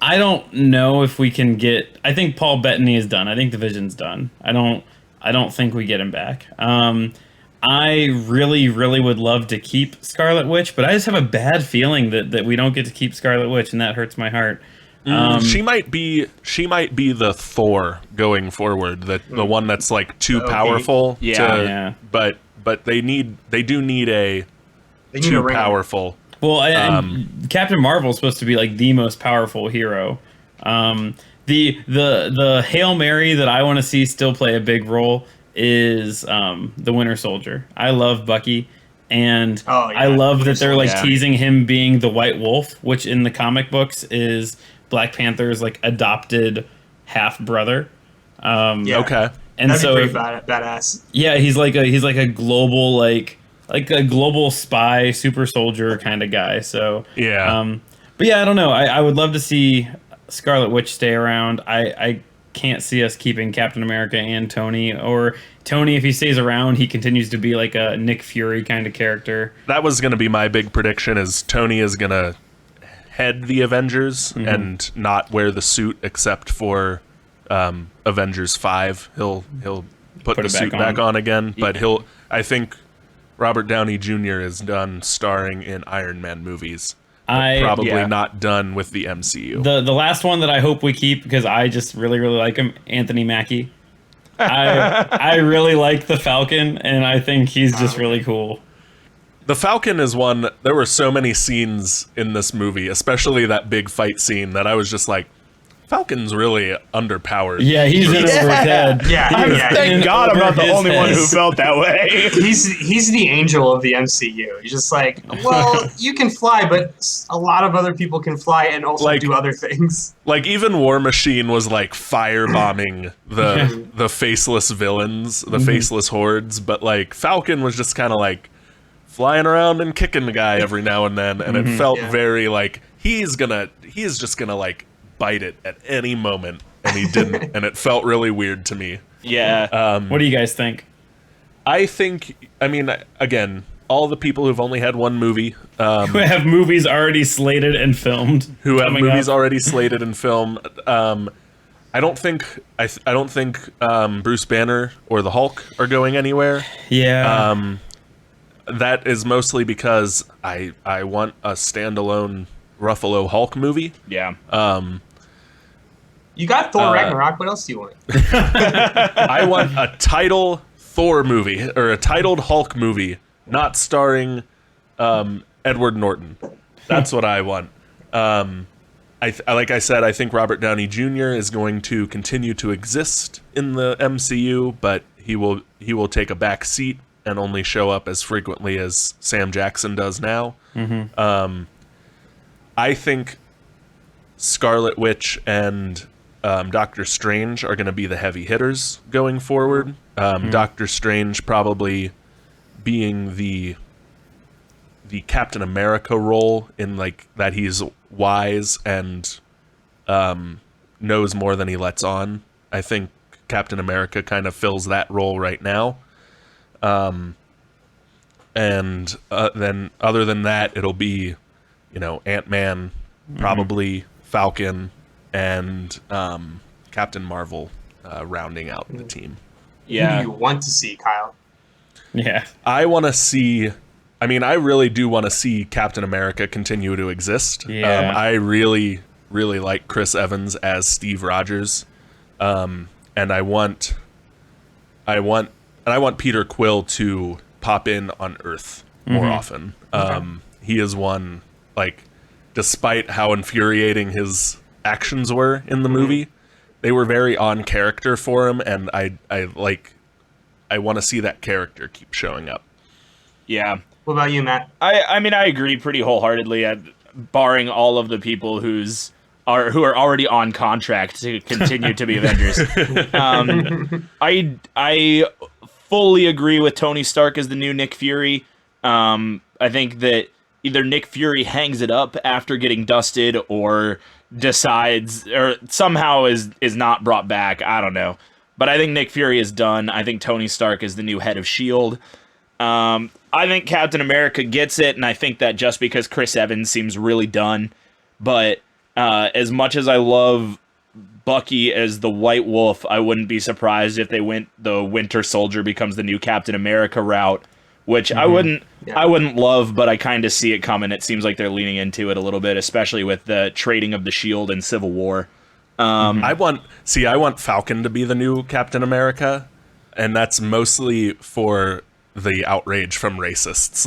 [SPEAKER 3] I don't know if we can get. I think Paul Bettany is done. I think the Vision's done. I don't think we get him back. I really, really would love to keep Scarlet Witch, but I just have a bad feeling that we don't get to keep Scarlet Witch, and that hurts my heart.
[SPEAKER 1] She might be the Thor going forward, the one that's like too powerful.
[SPEAKER 2] Yeah.
[SPEAKER 1] But they do need a
[SPEAKER 5] They need a
[SPEAKER 1] too
[SPEAKER 5] ringer.
[SPEAKER 1] powerful.
[SPEAKER 3] Well, and Captain Marvel's supposed to be like the most powerful hero. The Hail Mary that I want to see still play a big role is the Winter Soldier. I love Bucky, and
[SPEAKER 5] Oh, yeah.
[SPEAKER 3] I love that they're like
[SPEAKER 2] Soldier.
[SPEAKER 3] teasing him being the White Wolf, which in the comic books is Black Panther's like adopted half brother.
[SPEAKER 5] Yeah.
[SPEAKER 1] Okay.
[SPEAKER 3] And
[SPEAKER 5] That'd
[SPEAKER 3] so
[SPEAKER 5] be pretty badass.
[SPEAKER 3] yeah, he's like a global like a global spy super soldier kind of guy. So
[SPEAKER 1] Yeah.
[SPEAKER 3] but yeah, I don't know. I would love to see Scarlet Witch stay around. I can't see us keeping Captain America and Tony, or Tony, if he stays around, he continues to be like a Nick Fury kind of character.
[SPEAKER 1] That was going to be my big prediction: is Tony is going to head the Avengers and not wear the suit except for Avengers 5. He'll put the
[SPEAKER 3] it
[SPEAKER 1] suit
[SPEAKER 3] back
[SPEAKER 1] back
[SPEAKER 3] on.
[SPEAKER 1] on again, but I think Robert Downey Jr. is done starring in Iron Man movies. Probably
[SPEAKER 2] Yeah.
[SPEAKER 1] not done with the MCU.
[SPEAKER 3] The last one that I hope we keep, because I just really like him, Anthony Mackie. I really like the Falcon, and I think he's just really cool.
[SPEAKER 1] The Falcon is one. There were so many scenes in this movie, especially that big fight scene, that I was just like, Falcon's really underpowered.
[SPEAKER 3] Yeah, he's in over his head.
[SPEAKER 5] Yeah,
[SPEAKER 3] He is
[SPEAKER 5] yeah.
[SPEAKER 3] in
[SPEAKER 2] Thank God I'm
[SPEAKER 3] over
[SPEAKER 2] not the
[SPEAKER 3] his
[SPEAKER 2] only one
[SPEAKER 3] head.
[SPEAKER 2] who felt that way.
[SPEAKER 5] He's the angel of the MCU. He's just like, well, you can fly, but a lot of other people can fly and also
[SPEAKER 1] Like-
[SPEAKER 5] do other things.
[SPEAKER 1] Like even War Machine was like firebombing the faceless villains, the faceless hordes, but like Falcon was just kind of like flying around and kicking the guy every now and then, and it felt
[SPEAKER 5] Yeah.
[SPEAKER 1] very like he is just gonna like bite it at any moment, and he didn't, and it felt really weird to me.
[SPEAKER 2] Yeah.
[SPEAKER 3] What do you guys think?
[SPEAKER 1] I mean, again, all the people who've only had one movie,
[SPEAKER 3] We have movies already slated and filmed.
[SPEAKER 1] who have
[SPEAKER 3] coming
[SPEAKER 1] movies
[SPEAKER 3] up.
[SPEAKER 1] already slated in film. I don't think Bruce Banner or the Hulk are going anywhere.
[SPEAKER 3] Yeah.
[SPEAKER 1] That is mostly because I want a standalone Ruffalo Hulk movie.
[SPEAKER 2] Yeah.
[SPEAKER 5] You got Thor Ragnarok. What else do you want?
[SPEAKER 1] I want a title Thor movie or a titled Hulk movie, not starring Edward Norton. That's what I want. Like I said, I think Robert Downey Jr. is going to continue to exist in the MCU, but he will take a back seat and only show up as frequently as Sam Jackson does now. I think Scarlet Witch and Doctor Strange are going to be the heavy hitters going forward. Doctor Strange probably being the Captain America role, in like that he's wise and knows more than he lets on. I think Captain America kind of fills that role right now. And then other than that, it'll be, Ant-Man, probably Falcon, and Captain Marvel rounding out the team.
[SPEAKER 5] Who
[SPEAKER 2] Yeah.
[SPEAKER 5] do you want to see, Kyle?
[SPEAKER 3] yeah.
[SPEAKER 1] I really do want to see Captain America continue to exist.
[SPEAKER 3] Yeah.
[SPEAKER 1] I really, really like Chris Evans as Steve Rogers. And I want Peter Quill to pop in on Earth more often. He is one, like, despite how infuriating his actions were in the movie, they were very on character for him, and I want to see that character keep showing up.
[SPEAKER 2] Yeah.
[SPEAKER 5] What about you, Matt?
[SPEAKER 2] I mean, I agree pretty wholeheartedly, barring all of the people who are already on contract to continue to be Avengers. I fully agree with Tony Stark as the new Nick Fury. I think that either Nick Fury hangs it up after getting dusted, or decides, or somehow is not brought back. I don't know. But I think Nick Fury is done. I think Tony Stark is the new head of S.H.I.E.L.D. I think Captain America gets it, and I think that just because Chris Evans seems really done. But as much as I love Bucky as the White Wolf, I wouldn't be surprised if they went the Winter Soldier becomes the new Captain America route, which I wouldn't love, but I kind of see it coming. It seems like they're leaning into it a little bit, especially with the trading of the shield in Civil War.
[SPEAKER 1] I want Falcon to be the new Captain America, and that's mostly for the outrage from racists.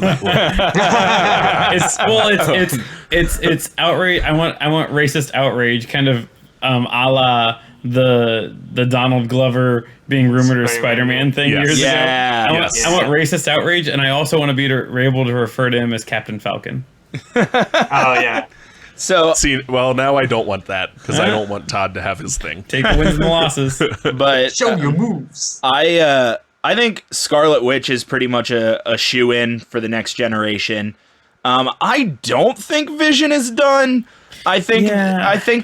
[SPEAKER 3] It's outrage. I want racist outrage, kind of a la the Donald Glover being rumored as Spider-Man thing years ago. I want racist outrage, and I also want to be able to refer to him as Captain Falcon.
[SPEAKER 5] Oh yeah.
[SPEAKER 2] So
[SPEAKER 1] see, well, now I don't want that because I don't want Todd to have his thing.
[SPEAKER 3] Take the wins and the losses,
[SPEAKER 2] but
[SPEAKER 5] show your moves.
[SPEAKER 2] I think Scarlet Witch is pretty much a shoe-in for the next generation. I don't think Vision is done. I think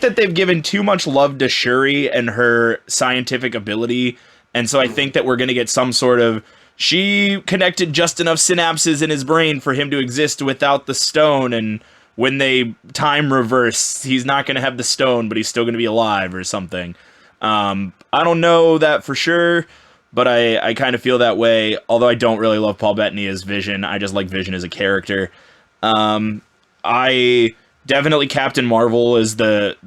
[SPEAKER 2] that they've given too much love to Shuri and her scientific ability, and so I think that we're going to get some sort of she connected just enough synapses in his brain for him to exist without the stone, and when they time reverse, he's not going to have the stone, but he's still going to be alive or something. I don't know that for sure, but I kind of feel that way, although I don't really love Paul Bettany as Vision. I just like Vision as a character. I definitely Captain Marvel is the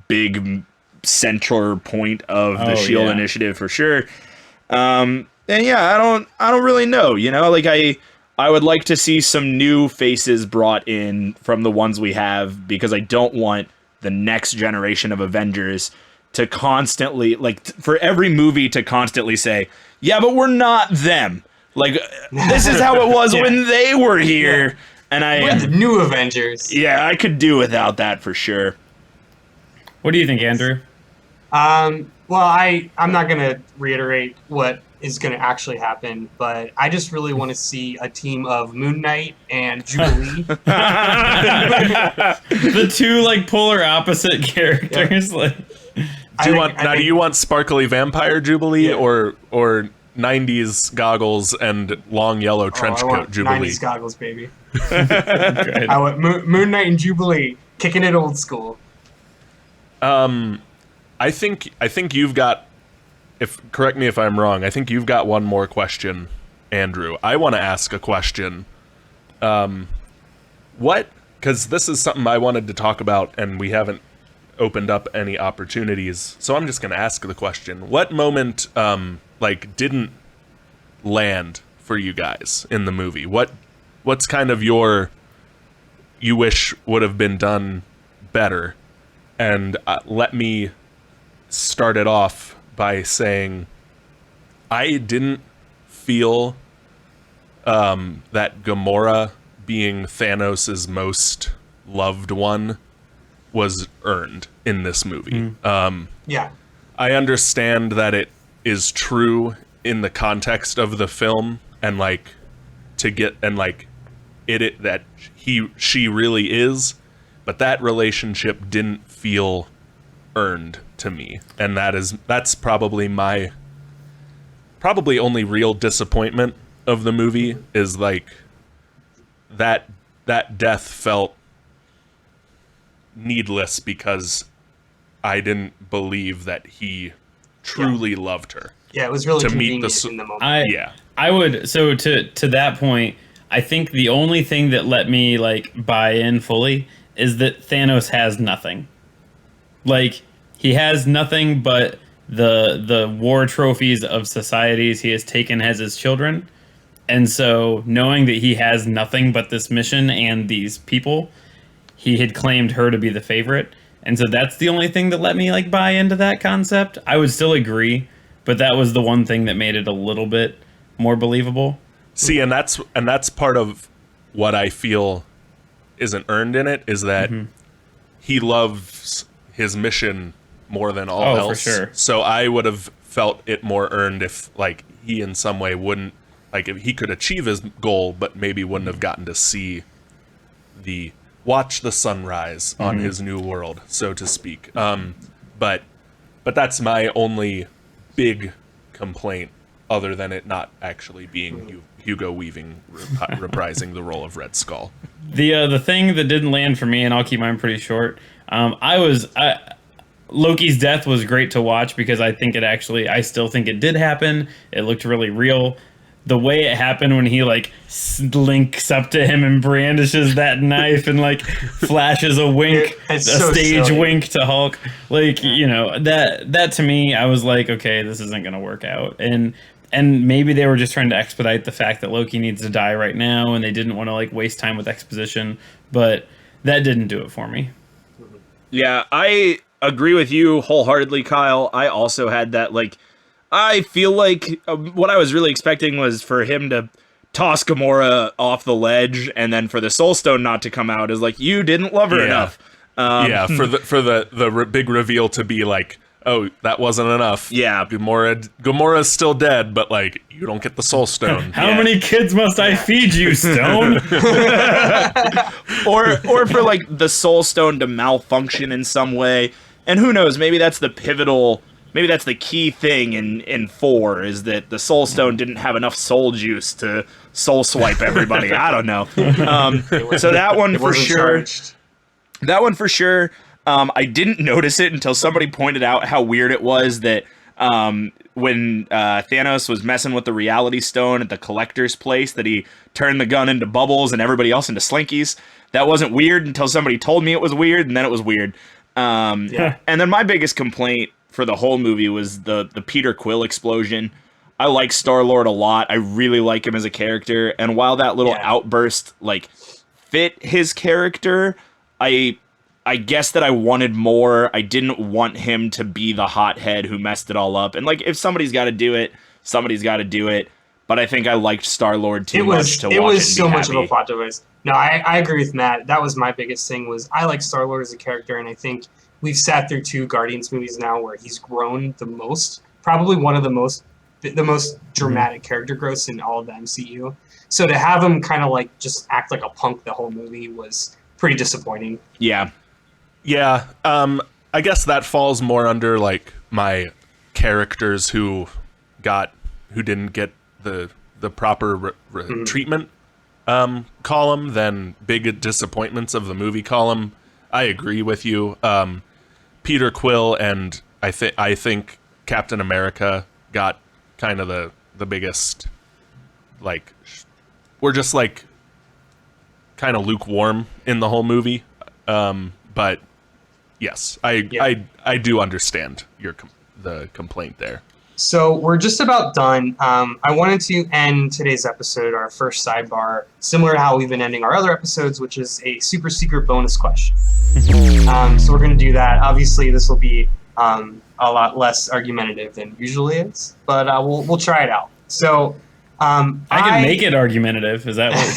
[SPEAKER 2] big central point of the SHIELD initiative for sure. And yeah, I don't really know, you know, like I would like to see some new faces brought in from the ones we have, because I don't want the next generation of Avengers to constantly, like, for every movie to constantly say, yeah, but we're not them. Like, this is how it was when they were here. And
[SPEAKER 5] we're the new Avengers.
[SPEAKER 2] Yeah, I could do without that for sure.
[SPEAKER 3] What do you think, Andrew?
[SPEAKER 5] Well, I'm not going to reiterate what is going to actually happen, but I just really want to see a team of Moon Knight and Jubilee.
[SPEAKER 3] The two, like, polar opposite characters.
[SPEAKER 5] Yeah.
[SPEAKER 1] Do you want sparkly vampire Jubilee or 90s goggles and long yellow trench coat Jubilee?
[SPEAKER 5] 90s goggles, baby. I want Moon Knight and Jubilee kicking it old school.
[SPEAKER 1] I think you've got, correct me if I'm wrong, I think you've got one more question, Andrew. I want to ask a question. Because this is something I wanted to talk about and we haven't opened up any opportunities, so I'm just going to ask the question. What moment didn't land for you guys in the movie? What's kind of you wish would have been done better? And let me start it off by saying I didn't feel that Gamora being Thanos' most loved one was earned in this movie.
[SPEAKER 5] Yeah. I
[SPEAKER 1] understand that it is true in the context of the film, and that she really is, but that relationship didn't feel earned to me, and that's probably my only real disappointment of the movie, is like that death felt needless because I didn't believe that he truly loved her.
[SPEAKER 5] Yeah, it was really convenient in the moment.
[SPEAKER 3] I would, so to that point, I think the only thing that let me buy in fully is that Thanos has nothing. Like, he has nothing but the war trophies of societies he has taken as his children. And so knowing that he has nothing but this mission and these people, he had claimed her to be the favorite. And so that's the only thing that let me buy into that concept. I would still agree, but that was the one thing that made it a little bit more believable.
[SPEAKER 1] See, and that's part of what I feel isn't earned in it, is that he loves his mission more than all else.
[SPEAKER 3] For sure.
[SPEAKER 1] So I would have felt it more earned if he in some way wouldn't, if he could achieve his goal, but maybe wouldn't have gotten to see watch the sunrise on his new world, so to speak. But that's my only big complaint, other than it not actually being Hugo Weaving reprising the role of Red Skull.
[SPEAKER 3] The thing that didn't land for me, and I'll keep mine pretty short, Loki's death was great to watch because I still think it did happen. It looked really real. the way it happened when he like links up to him and brandishes that knife and like flashes a wink, a stage
[SPEAKER 5] silly.
[SPEAKER 3] wink to Hulk, like that to me, I was like, okay, this isn't gonna work out, and maybe they were just trying to expedite the fact that Loki needs to die right now, and they didn't want to like waste time with exposition, but that didn't do it for me.
[SPEAKER 2] Yeah, I agree with you wholeheartedly, Kyle. I also had that, like, I feel like what I was really expecting was for him to toss Gamora off the ledge, and then for the Soul Stone not to come out, is like, you didn't love her enough.
[SPEAKER 1] For the big reveal to be like, oh, that wasn't enough.
[SPEAKER 2] Yeah.
[SPEAKER 1] Gamora's still dead, but like, you don't get the Soul Stone.
[SPEAKER 3] How many kids must I feed you, Stone?
[SPEAKER 2] or for like the Soul Stone to malfunction in some way. And who knows, maybe that's the pivotal, maybe that's the key thing in 4, is that the Soul Stone didn't have enough soul juice to soul swipe everybody. I don't know. So that one for sure. That one for sure. I didn't notice it until somebody pointed out how weird it was that when Thanos was messing with the Reality Stone at the Collector's place, that he turned the gun into bubbles and everybody else into slinkies. That wasn't weird until somebody told me it was weird, and then it was weird. And then my biggest complaint for the whole movie was the Peter Quill explosion. I like Star-Lord a lot. I really like him as a character. And while that little outburst like fit his character, I guess that I wanted more. I didn't want him to be the hothead who messed it all up. And like, if somebody's got to do it, somebody's got to do it. But I think I liked Star-Lord too much to watch it.
[SPEAKER 5] It was
[SPEAKER 2] and
[SPEAKER 5] so
[SPEAKER 2] be
[SPEAKER 5] much
[SPEAKER 2] happy.
[SPEAKER 5] of a plot device. No, I agree with Matt. That was my biggest thing. Was I like Star-Lord as a character, and I think we've sat through 2 Guardians movies now where he's grown the most. Probably one of the most dramatic character growths in all of the MCU. So to have him kind of like just act like a punk the whole movie was pretty disappointing.
[SPEAKER 2] Yeah.
[SPEAKER 1] Yeah, I guess that falls more under like my characters who didn't get the proper treatment column than big disappointments of the movie column. I agree with you. Peter Quill and I think Captain America got kind of the biggest, like, we're just like kind of lukewarm in the whole movie. But yes, I do understand the complaint there.
[SPEAKER 5] So we're just about done. I wanted to end today's episode, our first sidebar, similar to how we've been ending our other episodes, which is a super secret bonus question. So we're going to do that. Obviously, this will be a lot less argumentative than usually is, but we'll try it out. So
[SPEAKER 3] I can make it argumentative. Is that what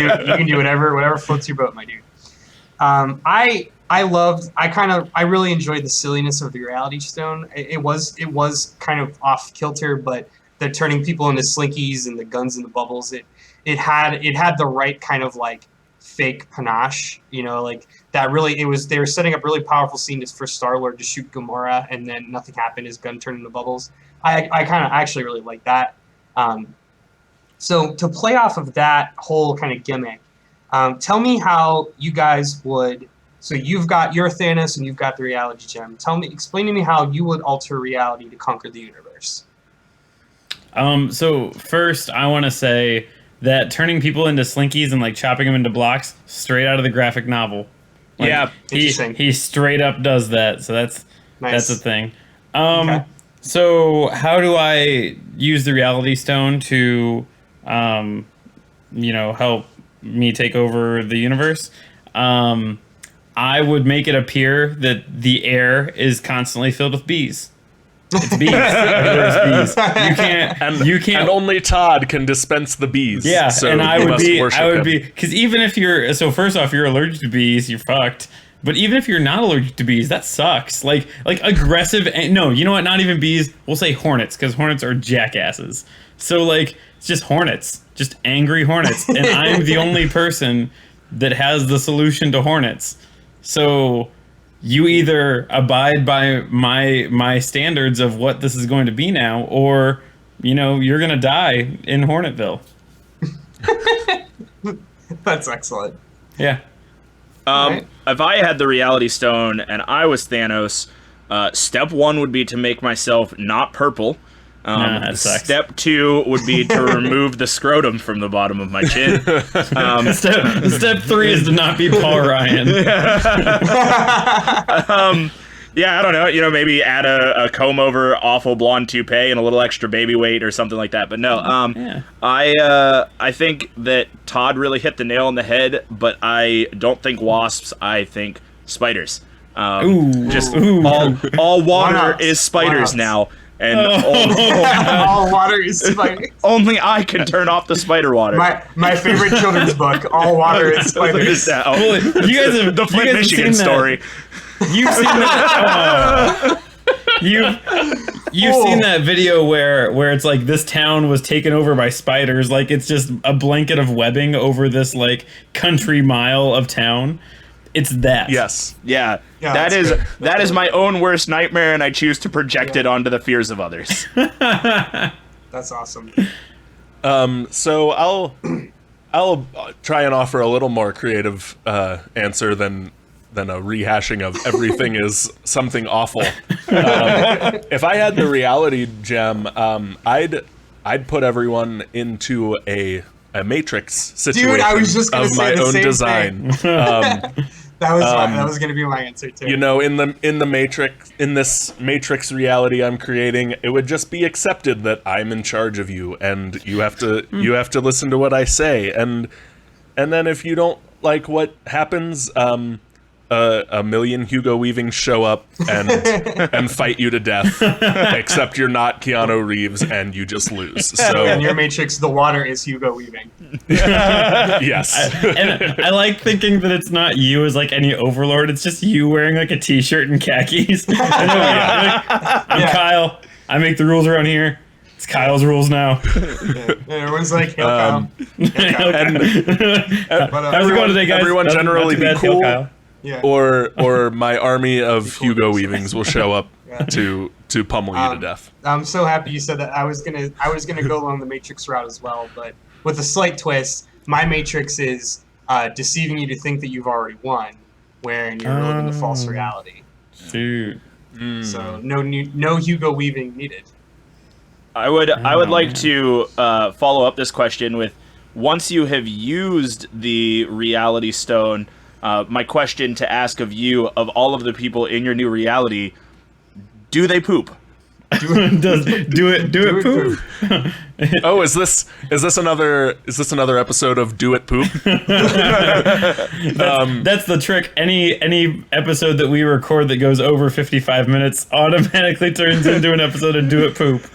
[SPEAKER 3] you're looking for?
[SPEAKER 5] you can do whatever floats your boat, my dude. I really enjoyed the silliness of the Reality Stone. It was kind of off kilter, but the turning people into slinkies and the guns and the bubbles, it had the right kind of like fake panache, like that really, they were setting up really powerful scenes for Star-Lord to shoot Gamora and then nothing happened, his gun turned into bubbles. I kind of actually really like that. So to play off of that whole kind of gimmick, tell me how you guys would. So you've got your Thanos and you've got the reality gem. Explain to me how you would alter reality to conquer the universe.
[SPEAKER 3] So first, I want to say that turning people into slinkies and like chopping them into blocks, straight out of the graphic novel. Like,
[SPEAKER 2] Yeah,
[SPEAKER 3] he straight up does that. So that's
[SPEAKER 5] Nice.
[SPEAKER 3] a thing.
[SPEAKER 5] Okay.
[SPEAKER 3] So how do I use the Reality Stone to, help me take over the universe? I would make it appear that the air is constantly filled with bees. It's bees. There's bees. You can't.
[SPEAKER 1] And only Todd can dispense the bees.
[SPEAKER 3] Yeah,
[SPEAKER 1] so
[SPEAKER 3] and I
[SPEAKER 1] you
[SPEAKER 3] would
[SPEAKER 1] must worship him.
[SPEAKER 3] be, because even if first off, you're allergic to bees, you're fucked. But even if you're not allergic to bees, that sucks. Like aggressive. No, you know what? Not even bees. We'll say hornets, because hornets are jackasses. So like, it's just hornets, just angry hornets, and I'm the only person that has the solution to hornets. So you either abide by my standards of what this is going to be now, or you're gonna die in Hornetville.
[SPEAKER 5] That's excellent.
[SPEAKER 3] Yeah.
[SPEAKER 5] Right.
[SPEAKER 2] If I had the Reality Stone and I was Thanos, step 1 would be to make myself not purple.
[SPEAKER 3] That sucks.
[SPEAKER 2] Step 2 would be to remove the scrotum from the bottom of my chin.
[SPEAKER 3] Step 3 is to not be Paul Ryan.
[SPEAKER 2] Yeah, I don't know. Maybe add a comb over awful blonde toupee and a little extra baby weight or something like that. But no,
[SPEAKER 3] Yeah.
[SPEAKER 2] I think that Todd really hit the nail on the head. But I don't think wasps. I think spiders. All water is spiders now, and
[SPEAKER 5] All water is spiders.
[SPEAKER 2] only I can turn off the spider water.
[SPEAKER 5] My favorite children's book. All water is spiders.
[SPEAKER 3] Well, you guys have
[SPEAKER 2] the
[SPEAKER 3] you
[SPEAKER 2] Flint,
[SPEAKER 3] guys have
[SPEAKER 2] Michigan
[SPEAKER 3] seen that.
[SPEAKER 2] story.
[SPEAKER 3] You've seen that. You've seen that video where it's like this town was taken over by spiders. Like it's just a blanket of webbing over this like country mile of town. It's that.
[SPEAKER 1] Yes.
[SPEAKER 2] Yeah,
[SPEAKER 5] Yeah,
[SPEAKER 2] that
[SPEAKER 5] that's
[SPEAKER 2] is
[SPEAKER 5] good.
[SPEAKER 2] that is my own worst nightmare, and I choose to project it onto the fears of others.
[SPEAKER 5] That's awesome.
[SPEAKER 1] So I'll try and offer a little more creative answer than a rehashing of everything is something awful. If I had the reality gem, I'd put everyone into a Matrix situation.
[SPEAKER 5] Dude, I was just gonna
[SPEAKER 1] of
[SPEAKER 5] say
[SPEAKER 1] my
[SPEAKER 5] the
[SPEAKER 1] own
[SPEAKER 5] same
[SPEAKER 1] design.
[SPEAKER 5] That was going to be my answer too.
[SPEAKER 1] In the Matrix, in this Matrix reality I'm creating, it would just be accepted that I'm in charge of you, and you have to listen to what I say, and then if you don't like what happens, a million Hugo Weavings show up and fight you to death, except you're not Keanu Reeves and you just lose. So
[SPEAKER 5] in your Matrix, the water is Hugo Weaving.
[SPEAKER 1] yes.
[SPEAKER 3] And I like thinking that it's not you as like any overlord. It's just you wearing like a t-shirt and khakis. I'm Kyle. I make the rules around here. It's Kyle's rules now.
[SPEAKER 5] And everyone's like, "Hail Kyle."
[SPEAKER 3] How's it going today, guys?
[SPEAKER 1] Everyone generally
[SPEAKER 3] not too
[SPEAKER 1] be
[SPEAKER 3] bad. Hail
[SPEAKER 1] cool.
[SPEAKER 3] Kyle.
[SPEAKER 5] Yeah.
[SPEAKER 1] Or my army of Hugo Weavings will show up
[SPEAKER 5] Yeah.
[SPEAKER 1] to pummel you to death.
[SPEAKER 5] I'm so happy you said that. I was gonna go along the Matrix route as well, but with a slight twist. My Matrix is deceiving you to think that you've already won, wherein you're living a false reality.
[SPEAKER 3] Dude.
[SPEAKER 5] So no Hugo Weaving needed.
[SPEAKER 2] I would like to follow up this question with, once you have used the reality stone, my question to ask of you, of all of the people in your new reality, do they poop?
[SPEAKER 3] Do it poop.
[SPEAKER 1] Oh, is this another episode of Do It Poop?
[SPEAKER 3] That's the trick. Any episode that we record that goes over 55 minutes automatically turns into an episode of Do It Poop.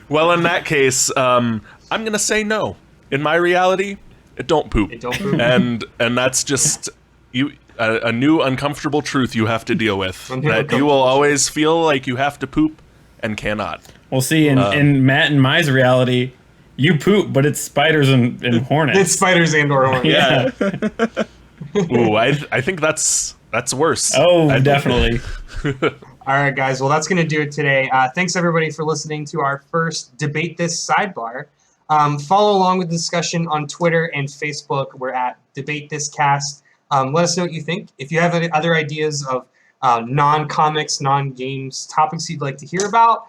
[SPEAKER 1] Well, in that case, I'm gonna say no. In my reality, it don't poop.
[SPEAKER 5] It don't poop.
[SPEAKER 1] And that's just a new uncomfortable truth you have to deal with.
[SPEAKER 5] A new
[SPEAKER 1] That you
[SPEAKER 5] uncomfortable
[SPEAKER 1] will always feel like you have to poop and cannot.
[SPEAKER 3] Well, see, in Matt and Mai's reality, you poop, but it's spiders and hornets.
[SPEAKER 5] It's spiders and or hornets.
[SPEAKER 3] Yeah.
[SPEAKER 1] Ooh, I think that's worse.
[SPEAKER 3] Oh, definitely.
[SPEAKER 5] All right, guys. Well, that's going to do it today. Thanks, everybody, for listening to our first Debate This Sidebar. Follow along with the discussion on Twitter and Facebook. We're at Debate This Cast. Let us know what you think. If you have any other ideas of non-comics, non-games topics you'd like to hear about,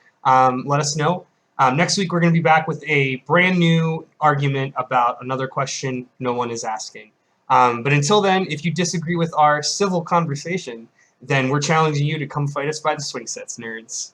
[SPEAKER 5] let us know. Next week, we're going to be back with a brand new argument about another question no one is asking. But until then, if you disagree with our civil conversation, then we're challenging you to come fight us by the swing sets, nerds.